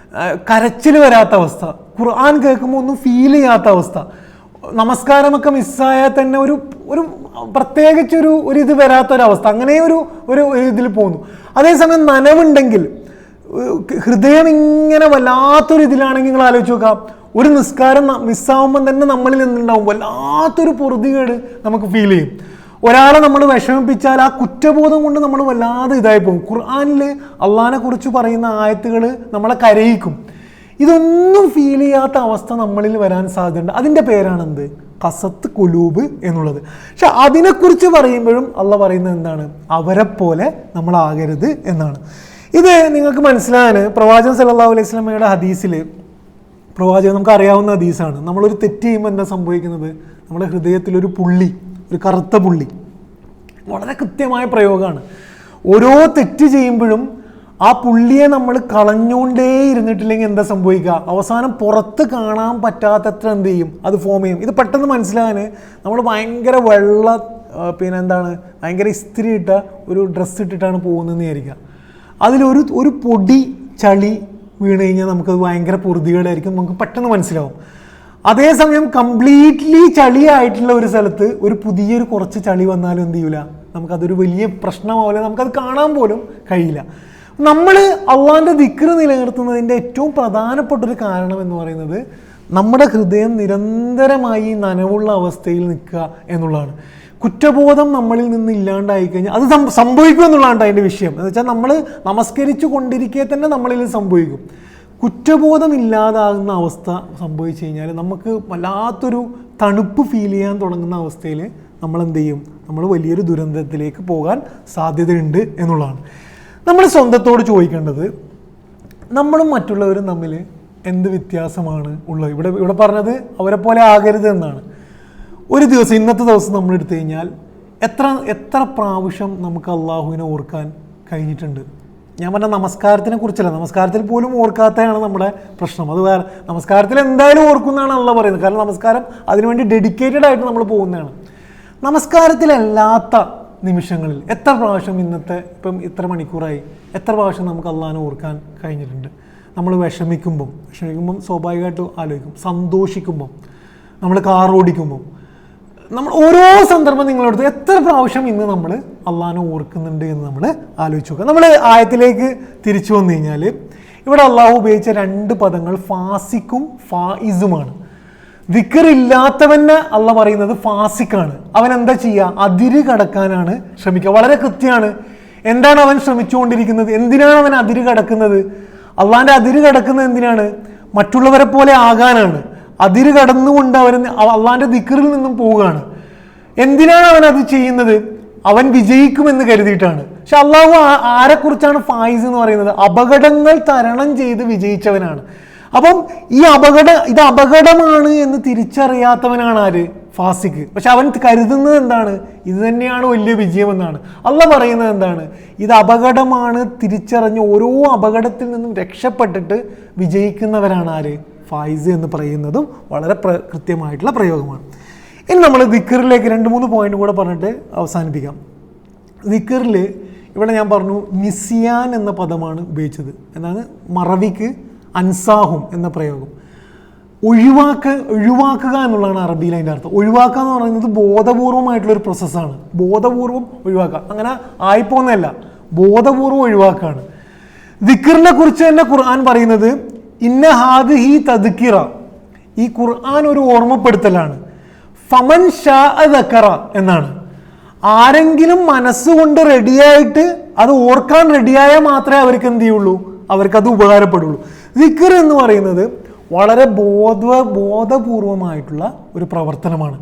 കരച്ചിൽ വരാത്ത അവസ്ഥ, ഖുർആൻ കേൾക്കുമ്പോൾ ഒന്നും ഫീൽ ചെയ്യാത്ത അവസ്ഥ, നമസ്കാരമൊക്കെ മിസ്സായാൽ തന്നെ ഒരു പ്രത്യേകിച്ചൊരു ഇത് വരാത്തൊരവസ്ഥ, അങ്ങനെ ഒരു ഇതിൽ പോകുന്നു. അതേസമയം നനവുണ്ടെങ്കിൽ, ഹൃദയം ഇങ്ങനെ വല്ലാത്തൊരു ഇതിലാണെങ്കിൽ നിങ്ങൾ ആലോചിച്ച് നോക്കാം, ഒരു നിസ്കാരം മിസ്സാവുമ്പം തന്നെ നമ്മളിൽ എന്തുണ്ടാവും? വല്ലാത്തൊരു പൊറുതികേട് നമുക്ക് ഫീൽ ചെയ്യും. ഒരാളെ നമ്മൾ വിഷമിപ്പിച്ചാൽ ആ കുറ്റബോധം കൊണ്ട് നമ്മൾ വല്ലാതെ ഇതായി പോകും. ഖുർആനിൽ അള്ളാഹിനെ കുറിച്ച് പറയുന്ന ആയത്തുകൾ നമ്മളെ കരയിക്കും. ഇതൊന്നും ഫീൽ ചെയ്യാത്ത അവസ്ഥ നമ്മളിൽ വരാൻ സാധ്യതയുണ്ട്. അതിൻ്റെ പേരാണെന്ത്? ഖസത്ത് ഖുലൂബ് എന്നുള്ളത്. പക്ഷെ അതിനെക്കുറിച്ച് പറയുമ്പോഴും അള്ളാഹ് പറയുന്നത് എന്താണ്? അവരെ പോലെ നമ്മളാകരുത് എന്നാണ്. ഇത് നിങ്ങൾക്ക് മനസ്സിലാകാൻ പ്രവാചകൻ സല്ലല്ലാഹു അലൈഹി വസല്ലമയുടെ ഹദീസിൽ, പ്രവാചകൻ നമുക്ക് അറിയാവുന്ന ഹദീസാണ്, നമ്മളൊരു തെറ്റ് ചെയ്യുമ്പോൾ എന്താ സംഭവിക്കുന്നത്? നമ്മുടെ ഹൃദയത്തിലൊരു പുള്ളി, ഒരു കറുത്ത പുള്ളി, വളരെ കൃത്യമായ പ്രയോഗമാണ്. ഓരോ തെറ്റ് ചെയ്യുമ്പോഴും ആ പുള്ളിയെ നമ്മൾ കളഞ്ഞുകൊണ്ടേ ഇരുന്നിട്ടില്ലെങ്കിൽ എന്താ സംഭവിക്കുക? അവസാനം പുറത്ത് കാണാൻ പറ്റാത്തത്ര എന്ത് ചെയ്യും? അത് ഫോം ചെയ്യും. ഇത് പെട്ടെന്ന് മനസ്സിലാകാൻ നമ്മൾ ഭയങ്കര ഭയങ്കര ഇസ്തിരി ഇട്ട ഒരു ഡ്രസ്സ് ഇട്ടിട്ടാണ് പോകുന്നതെന്ന് വിചാരിക്കുക. അതിലൊരു പൊടി ചളി വീണ് കഴിഞ്ഞാൽ നമുക്കത് ഭയങ്കര പൊറുതികേടായിരിക്കും, നമുക്ക് പെട്ടെന്ന് മനസ്സിലാവും. അതേസമയം കംപ്ലീറ്റ്ലി ചളിയായിട്ടുള്ള ഒരു സ്ഥലത്ത് ഒരു പുതിയൊരു കുറച്ച് ചളി വന്നാലും എന്ത് ചെയ്യൂല, നമുക്കതൊരു വലിയ പ്രശ്നമാവില്ല, നമുക്കത് കാണാൻ പോലും കഴിയില്ല. നമ്മൾ അള്ളാഹിൻ്റെ ദിക്ർ നിലനിർത്തുന്നതിൻ്റെ ഏറ്റവും പ്രധാനപ്പെട്ടൊരു കാരണം എന്ന് പറയുന്നത് നമ്മുടെ ഹൃദയം നിരന്തരമായി നനവുള്ള അവസ്ഥയിൽ നിൽക്കുക എന്നുള്ളതാണ്. കുറ്റബോധം നമ്മളിൽ നിന്ന് ഇല്ലാണ്ടായി കഴിഞ്ഞാൽ അത് സംഭവിക്കും എന്നുള്ളതാണ് അതിൻ്റെ വിഷയം. എന്ന് വെച്ചാൽ നമ്മൾ നമസ്കരിച്ചു കൊണ്ടിരിക്കെ തന്നെ നമ്മളിൽ സംഭവിക്കും. കുറ്റബോധം ഇല്ലാതാകുന്ന അവസ്ഥ സംഭവിച്ചു കഴിഞ്ഞാൽ നമുക്ക് വല്ലാത്തൊരു തണുപ്പ് ഫീൽ ചെയ്യാൻ തുടങ്ങുന്ന അവസ്ഥയിൽ നമ്മൾ എന്ത് ചെയ്യും, നമ്മൾ വലിയൊരു ദുരന്തത്തിലേക്ക് പോകാൻ സാധ്യതയുണ്ട് എന്നുള്ളതാണ്. നമ്മൾ സ്വന്തത്തോട് ചോദിക്കേണ്ടത് നമ്മളും മറ്റുള്ളവരും തമ്മിൽ എന്ത് വ്യത്യാസമാണ് ഉള്ളത്. ഇവിടെ പറഞ്ഞത് അവരെ പോലെ ആകരുത് എന്നാണ്. ഒരു ദിവസം, ഇന്നത്തെ ദിവസം നമ്മൾ എടുത്തു കഴിഞ്ഞാൽ എത്ര പ്രാവശ്യം നമുക്ക് അള്ളാഹുവിനെ ഓർക്കാൻ കഴിഞ്ഞിട്ടുണ്ട്? ഞാൻ പറഞ്ഞ നമസ്കാരത്തിനെ കുറിച്ചല്ല, നമസ്കാരത്തിൽ പോലും ഓർക്കാത്തതാണ് നമ്മുടെ പ്രശ്നം. അത് വേറെ, നമസ്കാരത്തിൽ എന്തായാലും ഓർക്കുന്നതാണ് അള്ളാഹ് പറയുന്നത്. കാരണം നമസ്കാരം അതിനുവേണ്ടി ഡെഡിക്കേറ്റഡ് ആയിട്ട് നമ്മൾ പോകുന്നതാണ്. നമസ്കാരത്തിലല്ലാത്ത നിമിഷങ്ങളിൽ എത്ര പ്രാവശ്യം ഇപ്പം ഇത്ര മണിക്കൂറായി എത്ര പ്രാവശ്യം നമുക്ക് അള്ളാഹിനെ ഓർക്കാൻ കഴിഞ്ഞിട്ടുണ്ട്? നമ്മൾ വിഷമിക്കുമ്പം സ്വാഭാവികമായിട്ടും ആലോചിക്കും. സന്തോഷിക്കുമ്പം, നമ്മൾ കാർ ഓടിക്കുമ്പം, നമ്മൾ ഓരോ സന്ദർഭം നിങ്ങളെടുത്ത് എത്ര പ്രാവശ്യം ഇന്ന് നമ്മൾ അള്ളാഹിനെ ഓർക്കുന്നുണ്ട് എന്ന് നമ്മൾ ആലോചിച്ച് നോക്കുക. നമ്മൾ ആയത്തിലേക്ക് തിരിച്ചു വന്നു കഴിഞ്ഞാൽ ഇവിടെ അള്ളാഹു ഉപയോഗിച്ച 2 പദങ്ങൾ ഫാസിക്കും ഫായിസുമാണ്. ദിക്ർ ഇല്ലാത്തവനെ അള്ള പറയുന്നത് ഫാസിക്കാണ്. അവൻ എന്താ ചെയ്യുക? അതിര് കടക്കാനാണ് ശ്രമിക്കുക. വളരെ കൃത്യമാണ്. എന്താണ് അവൻ ശ്രമിച്ചുകൊണ്ടിരിക്കുന്നത്? എന്തിനാണ് അവൻ അതിര് കടക്കുന്നത്? അള്ളാഹിൻ്റെ അതിര് കടക്കുന്നത് എന്തിനാണ്? മറ്റുള്ളവരെ പോലെ ആകാനാണ്. അതിര് കടന്നുകൊണ്ട് അവൻ അള്ളാഹിൻ്റെ ദിക്റിൽ നിന്നും പോവുകയാണ്. എന്തിനാണ് അവൻ അത് ചെയ്യുന്നത്? അവൻ വിജയിക്കുമെന്ന് കരുതിയിട്ടാണ്. പക്ഷെ അള്ളാഹു ആരെക്കുറിച്ചാണ് ഫായിസ് എന്ന് പറയുന്നത്? അപകടങ്ങൾ തരണം ചെയ്ത് വിജയിച്ചവനാണ്. അപ്പം ഇത് അപകടമാണ് എന്ന് തിരിച്ചറിയാത്തവനാണ് ആര്? ഫാസിക്ക്. പക്ഷെ അവൻ കരുതുന്നത് എന്താണ്? ഇത് തന്നെയാണ് വലിയ വിജയമെന്നാണ്. അള്ളാഹ് പറയുന്നത് എന്താണ്? ഇത് അപകടമാണ് തിരിച്ചറിഞ്ഞ് ഓരോ അപകടത്തിൽ നിന്നും രക്ഷപ്പെട്ടിട്ട് വിജയിക്കുന്നവരാണ് ആര്? ഫായിസ് എന്ന് പറയുന്നതും വളരെ കൃത്യമായിട്ടുള്ള പ്രയോഗമാണ്. ഇനി നമ്മൾ ദിക്റിലേക്ക് 2-3 പോയിന്റ് കൂടെ പറഞ്ഞിട്ട് അവസാനിപ്പിക്കാം. ദിക്റിൽ ഇവിടെ ഞാൻ പറഞ്ഞു നിസിയാൻ എന്ന പദമാണ് ഉപയോഗിച്ചത്. എന്താണ്? മറവിക്ക് അൻസാഹും എന്ന പ്രയോഗം. ഒഴിവാക്കുക എന്നുള്ളതാണ് അറബിയിൽ അതിൻ്റെ അർത്ഥം. ഒഴിവാക്കുക എന്ന് പറയുന്നത് ബോധപൂർവമായിട്ടുള്ളൊരു പ്രോസസ്സാണ്. ബോധപൂർവം ഒഴിവാക്കുക, അങ്ങനെ ആയിപ്പോന്നല്ല, ബോധപൂർവം ഒഴിവാക്കുകയാണ്. ദിക്റിനെ കുറിച്ച് തന്നെ ഖുർആൻ പറയുന്നത് ഇന്ന ഹാദിഹി തദ്കിറ, ഈ ഖുർആൻ ഒരു ഓർമ്മപ്പെടുത്തലാണ്. ഫമൻ ഷാ ദക്കറ എന്നാണ്. ആരെങ്കിലും മനസ്സുകൊണ്ട് റെഡിയായിട്ട് അത് ഓർക്കാൻ റെഡിയായാൽ മാത്രമേ അവർക്ക് എന്ത് ചെയ്യുള്ളൂ, അവർക്കത് ഉപകാരപ്പെടുള്ളൂ. ദിക്ർ എന്ന് പറയുന്നത് വളരെ ബോധപൂർവമായിട്ടുള്ള ഒരു പ്രവർത്തനമാണ്.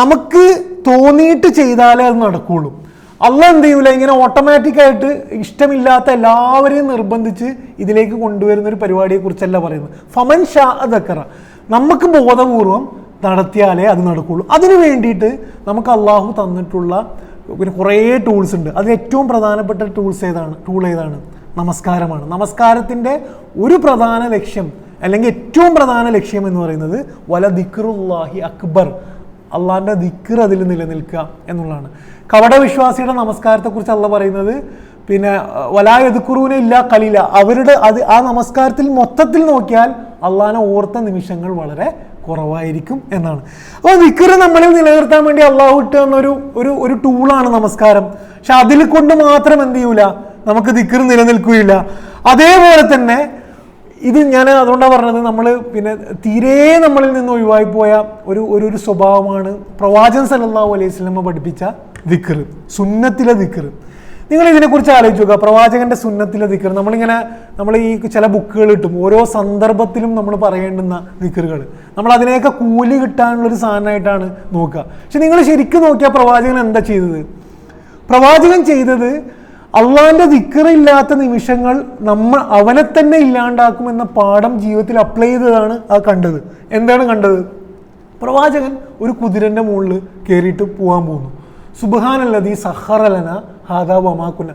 നമുക്ക് തോന്നിയിട്ട് ചെയ്താലേ അത് നടക്കുകയുള്ളൂ. അള്ളാഹ് എന്ത് ചെയ്യൂല, ഇങ്ങനെ ഓട്ടോമാറ്റിക്കായിട്ട് ഇഷ്ടമില്ലാത്ത എല്ലാവരെയും നിർബന്ധിച്ച് ഇതിലേക്ക് കൊണ്ടുവരുന്ന ഒരു പരിപാടിയെ കുറിച്ചല്ല പറയുന്നത്. ഫമൻ ഷാ ദക്കറ, നമുക്ക് ബോധപൂർവം നടത്തിയാലേ അത് നടക്കുകയുള്ളൂ. അതിനു വേണ്ടിയിട്ട് നമുക്ക് അള്ളാഹു തന്നിട്ടുള്ള പിന്നെ കുറേ ടൂൾസ് ഉണ്ട്. അതിൽ ഏറ്റവും പ്രധാനപ്പെട്ട ടൂൾ ഏതാണ്? നമസ്കാരമാണ്. നമസ്കാരത്തിൻ്റെ ഒരു പ്രധാന ലക്ഷ്യം അല്ലെങ്കിൽ ഏറ്റവും പ്രധാന ലക്ഷ്യം എന്ന് പറയുന്നത് വല ദിക്റുല്ലാഹി അക്ബർ, അള്ളാഹിൻ്റെ ദിക്ർ അതിൽ നിലനിൽക്കുക എന്നുള്ളതാണ്. കപടവിശ്വാസിയുടെ നമസ്കാരത്തെക്കുറിച്ച് അള്ളാഹ് പറയുന്നത് പിന്നെ വലാ യദ്കുറൂന ഇല്ലാ ഖലീല, അവരുടെ ആ നമസ്കാരത്തിൽ മൊത്തത്തിൽ നോക്കിയാൽ അള്ളാഹിനെ ഓർത്ത നിമിഷങ്ങൾ വളരെ കുറവായിരിക്കും എന്നാണ്. അപ്പോൾ ദിക്ർ നമ്മളിൽ നിലനിർത്താൻ വേണ്ടി അള്ളാഹു ഇട്ട് തന്നൊരു ടൂളാണ് നമസ്കാരം. പക്ഷെ അതിൽ കൊണ്ട് മാത്രം എന്ത് ചെയ്യൂല, നമുക്ക് ദിക്ർ നിലനിൽക്കുകയില്ല. അതേപോലെ തന്നെ ഇത് ഞാൻ അതുകൊണ്ടാണ് പറഞ്ഞത്, നമ്മൾ പിന്നെ തീരെ നമ്മളിൽ നിന്ന് ഒഴിവായി പോയ ഒരു സ്വഭാവമാണ് പ്രവാചകൻ സല്ലല്ലാഹു അലൈഹി വസല്ലം പഠിപ്പിച്ച ദിക്ർ, സുന്നത്തിലെ ദിക്ർ. നിങ്ങൾ ഇതിനെക്കുറിച്ച് ആലോചിച്ച് നോക്കുക. പ്രവാചകന്റെ സുന്നത്തിലെ ദിക്ർ നമ്മൾ ഈ ചില ബുക്കുകൾ കിട്ടും, ഓരോ സന്ദർഭത്തിലും നമ്മൾ പറയേണ്ടുന്ന ദിക്റുകൾ. നമ്മൾ അതിനെയൊക്കെ കൂലി കിട്ടാനുള്ളൊരു സാധനമായിട്ടാണ് നോക്കുക. പക്ഷെ നിങ്ങൾ ശരിക്കും നോക്കിയാൽ പ്രവാചകൻ എന്താ ചെയ്തത്? പ്രവാചകൻ ചെയ്തത് അള്ളാഹിന്റെ ദിക്ർ ഇല്ലാത്ത നിമിഷങ്ങൾ അവനെ തന്നെ ഇല്ലാണ്ടാക്കുമെന്ന പാഠം ജീവിതത്തിൽ അപ്ലൈ ചെയ്തതാണ് ആ കണ്ടത്. എന്താണ് കണ്ടത്? പ്രവാചകൻ ഒരു കുതിരന്റെ മുകളിൽ കയറിയിട്ട് പോകാൻ പോകുന്നു. സുബ്ഹാനല്ലദീ സഖറ ലനാ ഹാദാ വമാ കുന്ന,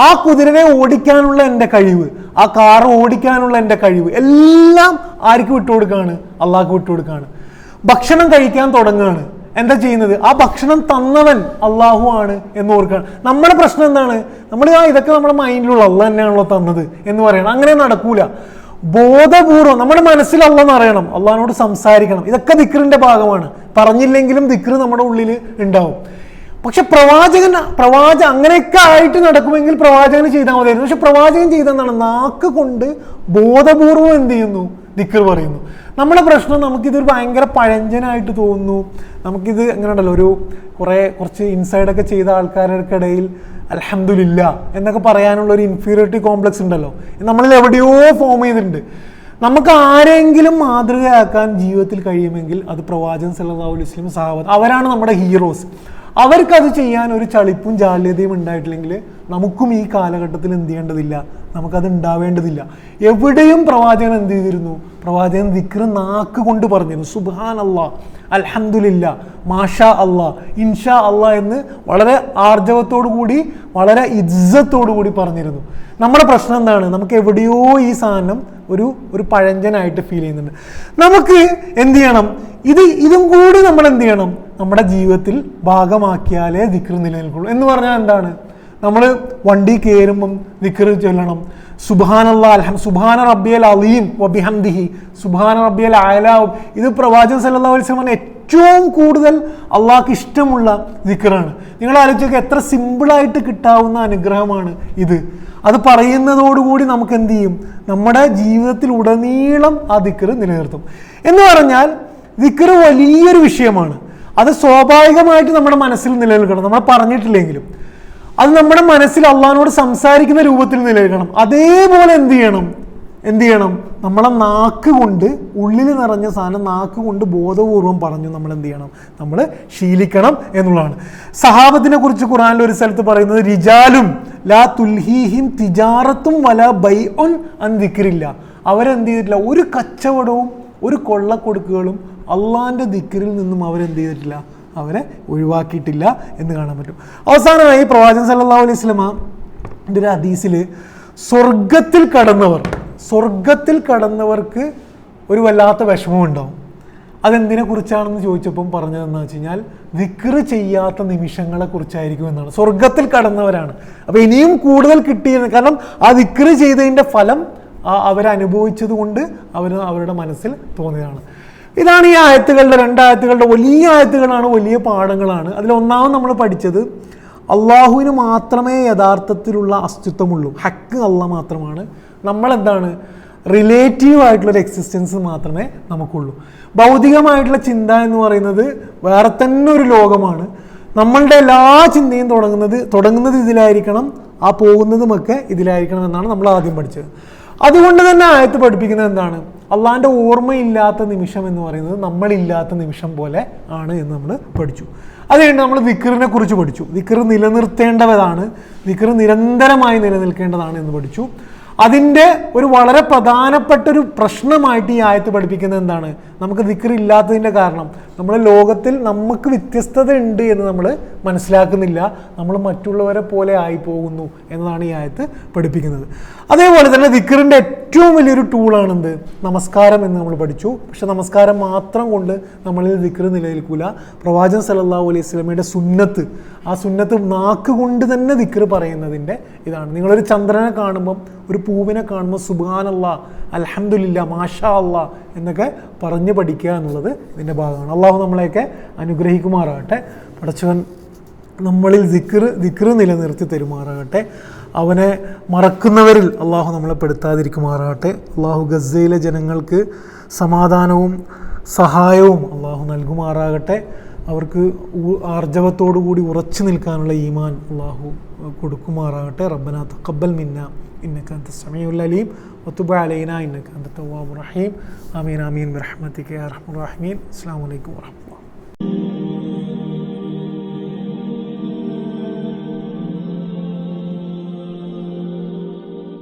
ആ കുതിരനെ ഓടിക്കാനുള്ള എൻ്റെ കഴിവ്, ആ കാർ ഓടിക്കാനുള്ള എൻ്റെ കഴിവ് എല്ലാം ആർക്ക് വിട്ടുകൊടുക്കുകയാണ്? അള്ളാഹ്ക്ക് വിട്ടുകൊടുക്കുകയാണ്. ഭക്ഷണം കഴിക്കാൻ തുടങ്ങുകയാണ്. എന്താ ചെയ്യുന്നത്? ആ ഭക്ഷണം തന്നവൻ അള്ളാഹു ആണ് എന്ന് ഓർക്കുകയാണ്. നമ്മുടെ പ്രശ്നം എന്താണ്? ഇതൊക്കെ നമ്മുടെ മൈൻഡിലുള്ള അള്ളാഹ് തന്നെയാണല്ലോ തന്നത് എന്ന് പറയണം. അങ്ങനെ നടക്കൂല. ബോധപൂർവം നമ്മുടെ മനസ്സിൽ അള്ളാഹ് അറിയണം, അള്ളാഹിനോട് സംസാരിക്കണം. ഇതൊക്കെ ദിക്റിന്റെ ഭാഗമാണ്. പറഞ്ഞില്ലെങ്കിലും ദിക്റ് നമ്മുടെ ഉള്ളിൽ ഉണ്ടാവും. പക്ഷെ പ്രവാചകൻ അങ്ങനെയൊക്കെ ആയിട്ട് നടക്കുമെങ്കിൽ പ്രവാചകൻ ചെയ്താൽ മതിയായിരുന്നു. പക്ഷെ പ്രവാചകൻ ചെയ്തെന്താണ്? നാക്ക് കൊണ്ട് ബോധപൂർവം എന്ത് ചെയ്യുന്നു? ദിക്ർ പറയുന്നു. നമ്മുടെ പ്രശ്നം, നമുക്കിതൊരു ഭയങ്കര പഴഞ്ചനായിട്ട് തോന്നുന്നു. നമുക്കിത് എങ്ങനെ ഉണ്ടല്ലോ, കുറച്ച് ഇൻസൈഡൊക്കെ ചെയ്ത ആൾക്കാർക്കിടയിൽ അൽഹംദുലില്ലാ എന്നൊക്കെ പറയാനുള്ള ഒരു ഇൻഫീരിയോറിറ്റി കോംപ്ലക്സ് ഉണ്ടല്ലോ, നമ്മളിൽ എവിടെയോ ഫോം ചെയ്തിട്ടുണ്ട്. നമുക്ക് ആരെങ്കിലും മാതൃകയാക്കാൻ ജീവിതത്തിൽ കഴിയുമെങ്കിൽ അത് പ്രവാചകൻ സല്ലല്ലാഹു അലൈഹി വസല്ലം, സഹാബത്ത്, അവരാണ് നമ്മുടെ ഹീറോസ്. അവർക്കത് ചെയ്യാൻ ഒരു ചളിപ്പും ജാള്യതയും ഉണ്ടായിട്ടില്ലെങ്കിൽ നമുക്കും ഈ കാലഘട്ടത്തിൽ എന്ത് ചെയ്യേണ്ടതില്ല, നമുക്കത് ഉണ്ടാവേണ്ടതില്ല. എവിടെയും പ്രവാചകൻ എന്ത് ചെയ്തിരുന്നു? പ്രവാചകൻ ദിക്ർ നാക്ക് കൊണ്ട് പറഞ്ഞിരുന്നു. സുബ്ഹാനല്ലാഹ്, അൽഹംദുലില്ലാ, മാഷാ അല്ലാഹ്, ഇൻഷാ അല്ലാഹ് എന്ന് വളരെ ആർജവത്തോടു കൂടി, വളരെ ഇജ്ജത്തോടു കൂടി പറഞ്ഞിരുന്നു. നമ്മുടെ പ്രശ്നം എന്താണ്? നമുക്ക് എവിടെയോ ഈ സാധനം ഒരു പഴഞ്ചനായിട്ട് ഫീൽ ചെയ്യുന്നുണ്ട്. നമുക്ക് എന്ത് ചെയ്യണം? ഇതും കൂടി നമ്മൾ എന്ത് ചെയ്യണം? നമ്മുടെ ജീവിതത്തിൽ ഭാഗമാക്കിയാലേ ദിക്ർ നിലനിൽക്കുള്ളൂ. എന്ന് പറഞ്ഞാൽ എന്താണ്? നമ്മൾ വണ്ടി കയറുമ്പം ദിക്ർ ചൊല്ലണം. സുബ്ഹാനല്ലാഹ്, സുബ്ഹാന റബ്ബിയൽ അലീം വബിഹംദിഹി, സുബ്ഹാന റബ്ബിയൽ അഅലാ. ഇത് പ്രവാചകൻ സല്ലല്ലാഹു അലൈഹി വസല്ലം ഏറ്റവും കൂടുതൽ അള്ളാഹ്ക്ക് ഇഷ്ടമുള്ള ദിക്റാണ്. നിങ്ങൾ ആലോചിച്ചൊക്കെ എത്ര സിമ്പിളായിട്ട് കിട്ടാവുന്ന അനുഗ്രഹമാണ് ഇത്. അത് പറയുന്നതോടുകൂടി നമുക്ക് എന്ത് ചെയ്യും? നമ്മുടെ ജീവിതത്തിൽ ഉടനീളം ആ ദിക്ർ നിലനിർത്തും. എന്ന് പറഞ്ഞാൽ ദിക്ർ വലിയൊരു വിഷയമാണ്. അത് സ്വാഭാവികമായിട്ട് നമ്മുടെ മനസ്സിൽ നിലനിൽക്കണം. നമ്മൾ പറഞ്ഞിട്ടില്ലെങ്കിലും അത് നമ്മുടെ മനസ്സിൽ അള്ളാഹിനോട് സംസാരിക്കുന്ന രൂപത്തിൽ നിലനിൽക്കണം. അതേപോലെ എന്ത് ചെയ്യണം? നമ്മളെ നാക്ക് കൊണ്ട്, ഉള്ളിൽ നിറഞ്ഞ സാധനം നാക്ക് കൊണ്ട് ബോധപൂർവം പറഞ്ഞു നമ്മൾ എന്ത് ചെയ്യണം? നമ്മൾ ശീലിക്കണം എന്നുള്ളതാണ്. സഹാബത്തിനെ കുറിച്ച് ഖുർആനിൽ ഒരു സ്ഥലത്ത് പറയുന്നത്, റിജാലും ലാ തുൽഹീഹിം തിജാറത്തും വലാ ബൈഉൻ അൻ ദിക്രില്ല. അവരെന്ത് ചെയ്തിട്ടില്ല? ഒരു കച്ചവടവും ഒരു കൊള്ളക്കൊടുക്കുകളും അള്ളാഹിൻ്റെ ദിക്റിൽ നിന്നും അവരെന്ത് ചെയ്തിട്ടില്ല? അവരെ ഒഴിവാക്കിയിട്ടില്ല എന്ന് കാണാൻ പറ്റും. അവസാനമായി പ്രവാചകൻ സല്ലല്ലാഹു അലൈഹി വസല്ലമയുടെ ഒരു ഹദീസിൽ സ്വർഗത്തിൽ കടന്നവർക്ക് ഒരു വല്ലാത്ത വിഷമം ഉണ്ടാവും. അതെന്തിനെ കുറിച്ചാണെന്ന് ചോദിച്ചപ്പം പറഞ്ഞതെന്ന് വെച്ച് കഴിഞ്ഞാൽ ദിക്ർ ചെയ്യാത്ത നിമിഷങ്ങളെ കുറിച്ചായിരിക്കും എന്നാണ്. സ്വർഗത്തിൽ കടന്നവരാണ്. അപ്പോൾ ഇനിയും കൂടുതൽ കിട്ടിയത്, കാരണം ആ ദിക്ർ ചെയ്തതിൻ്റെ ഫലം അവരനുഭവിച്ചത് കൊണ്ട് അവരുടെ മനസ്സിൽ തോന്നിയതാണ്. ഇതാണ് ഈ ആയത്തുകളുടെ, രണ്ടായത്തുകളുടെ വലിയ ആയത്തുകളാണ്, വലിയ പാഠങ്ങളാണ്. അതിലൊന്നാമത് നമ്മൾ പഠിച്ചത് അള്ളാഹുവിന് മാത്രമേ യഥാർത്ഥത്തിലുള്ള അസ്തിത്വമുള്ളൂ. ഹക്ക് അള്ളാഹ് മാത്രമാണ്. നമ്മളെന്താണ്? റിലേറ്റീവ് ആയിട്ടുള്ളൊരു എക്സിസ്റ്റൻസ് മാത്രമേ നമുക്കുള്ളൂ. ഭൗതികമായിട്ടുള്ള ചിന്ത എന്ന് പറയുന്നത് വേറെ തന്നെ ഒരു ലോകമാണ്. നമ്മളുടെ എല്ലാ ചിന്തയും തുടങ്ങുന്നത് ഇതിലായിരിക്കണം, ആ പോകുന്നതുമൊക്കെ ഇതിലായിരിക്കണം എന്നാണ് നമ്മൾ ആദ്യം പഠിച്ചത്. അതുകൊണ്ട് തന്നെ ആയത്ത് പഠിപ്പിക്കുന്നത് എന്താണ്? അള്ളാഹിൻ്റെ ഓർമ്മയില്ലാത്ത നിമിഷം എന്ന് പറയുന്നത് നമ്മളില്ലാത്ത നിമിഷം പോലെ ആണ് എന്ന് നമ്മൾ പഠിച്ചു. അത് കഴിഞ്ഞ് നമ്മൾ ദിക്റിനെ കുറിച്ച് പഠിച്ചു. ദിക്ർ നിലനിർത്തേണ്ടതാണ്, ദിക്ർ നിരന്തരമായി നിലനിൽക്കേണ്ടതാണ് എന്ന് പഠിച്ചു. അതിൻ്റെ ഒരു വളരെ പ്രധാനപ്പെട്ട ഒരു പ്രശ്നമായിട്ട് ഈ ആയത്ത് പഠിപ്പിക്കുന്നത് എന്താണ്? നമുക്ക് ദിക്ർ ഇല്ലാത്തതിൻ്റെ കാരണം നമ്മൾ ലോകത്തിൽ നമുക്ക് വ്യത്യസ്തത ഉണ്ട് എന്ന് നമ്മൾ മനസ്സിലാക്കുന്നില്ല. നമ്മൾ മറ്റുള്ളവരെ പോലെ ആയി പോകുന്നു എന്നതാണ് ഈ ആയത്ത് പഠിപ്പിക്കുന്നത്. അതേപോലെ തന്നെ ദിക്റിൻ്റെ ഏറ്റവും വലിയൊരു ടൂളാണെന്ത്? നമസ്കാരം എന്ന് നമ്മൾ പഠിച്ചു. പക്ഷെ നമസ്കാരം മാത്രം കൊണ്ട് നമ്മളിൽ ദിക്ർ നിലനിൽക്കില്ല. പ്രവാചകൻ സല്ലല്ലാഹു അലൈഹി വസല്ലമയുടെ സുന്നത്ത്, ആ സുന്നത്ത് നാക്ക് കൊണ്ട് തന്നെ ദിക്ർ പറയുന്നതിൻ്റെ ഇതാണ്. നിങ്ങളൊരു ചന്ദ്രനെ കാണുമ്പം, ഒരു പൂവിനെ കാണുമ്പോൾ സുബ്ഹാനല്ലാഹ്, അൽഹംദുലില്ലാ, മാഷാ അല്ലാഹ് എന്നൊക്കെ പറഞ്ഞ് പഠിക്കുക എന്നുള്ളത് ഇതിൻ്റെ ഭാഗമാണ്. അള്ളാഹു നമ്മളെയൊക്കെ അനുഗ്രഹിക്കുമാറാകട്ടെ. പടച്ചവൻ നമ്മളിൽ ദിക്ർ നിലനിർത്തി തരുമാറാകട്ടെ. അവനെ മറക്കുന്നവരിൽ അള്ളാഹു നമ്മളെ പെടുത്താതിരിക്കുമാറാകട്ടെ. അള്ളാഹു ഗസയിലെ ജനങ്ങൾക്ക് സമാധാനവും സഹായവും അള്ളാഹു നൽകുമാറാകട്ടെ. അവർക്ക് ആർജവത്തോടുകൂടി ഉറച്ചു നിൽക്കാനുള്ള ഈമാൻ അള്ളാഹു കൊടുക്കുമാറാകട്ടെ. റബ്ബനാ തഖബ്ബൽ മിന്നാ ഇന്നക അൻത സമീഉൽ അലീം വതുബ് അലൈനാ ഇന്നക അൻത തവ്വാബുർ റഹീം. ആമീൻ ആമീൻ ബിറഹ്മതിക യാ അർഹമർ റഹീമീൻ. അസ്സലാമു അലൈക്കും വറഹ്മത്തുള്ളാഹി.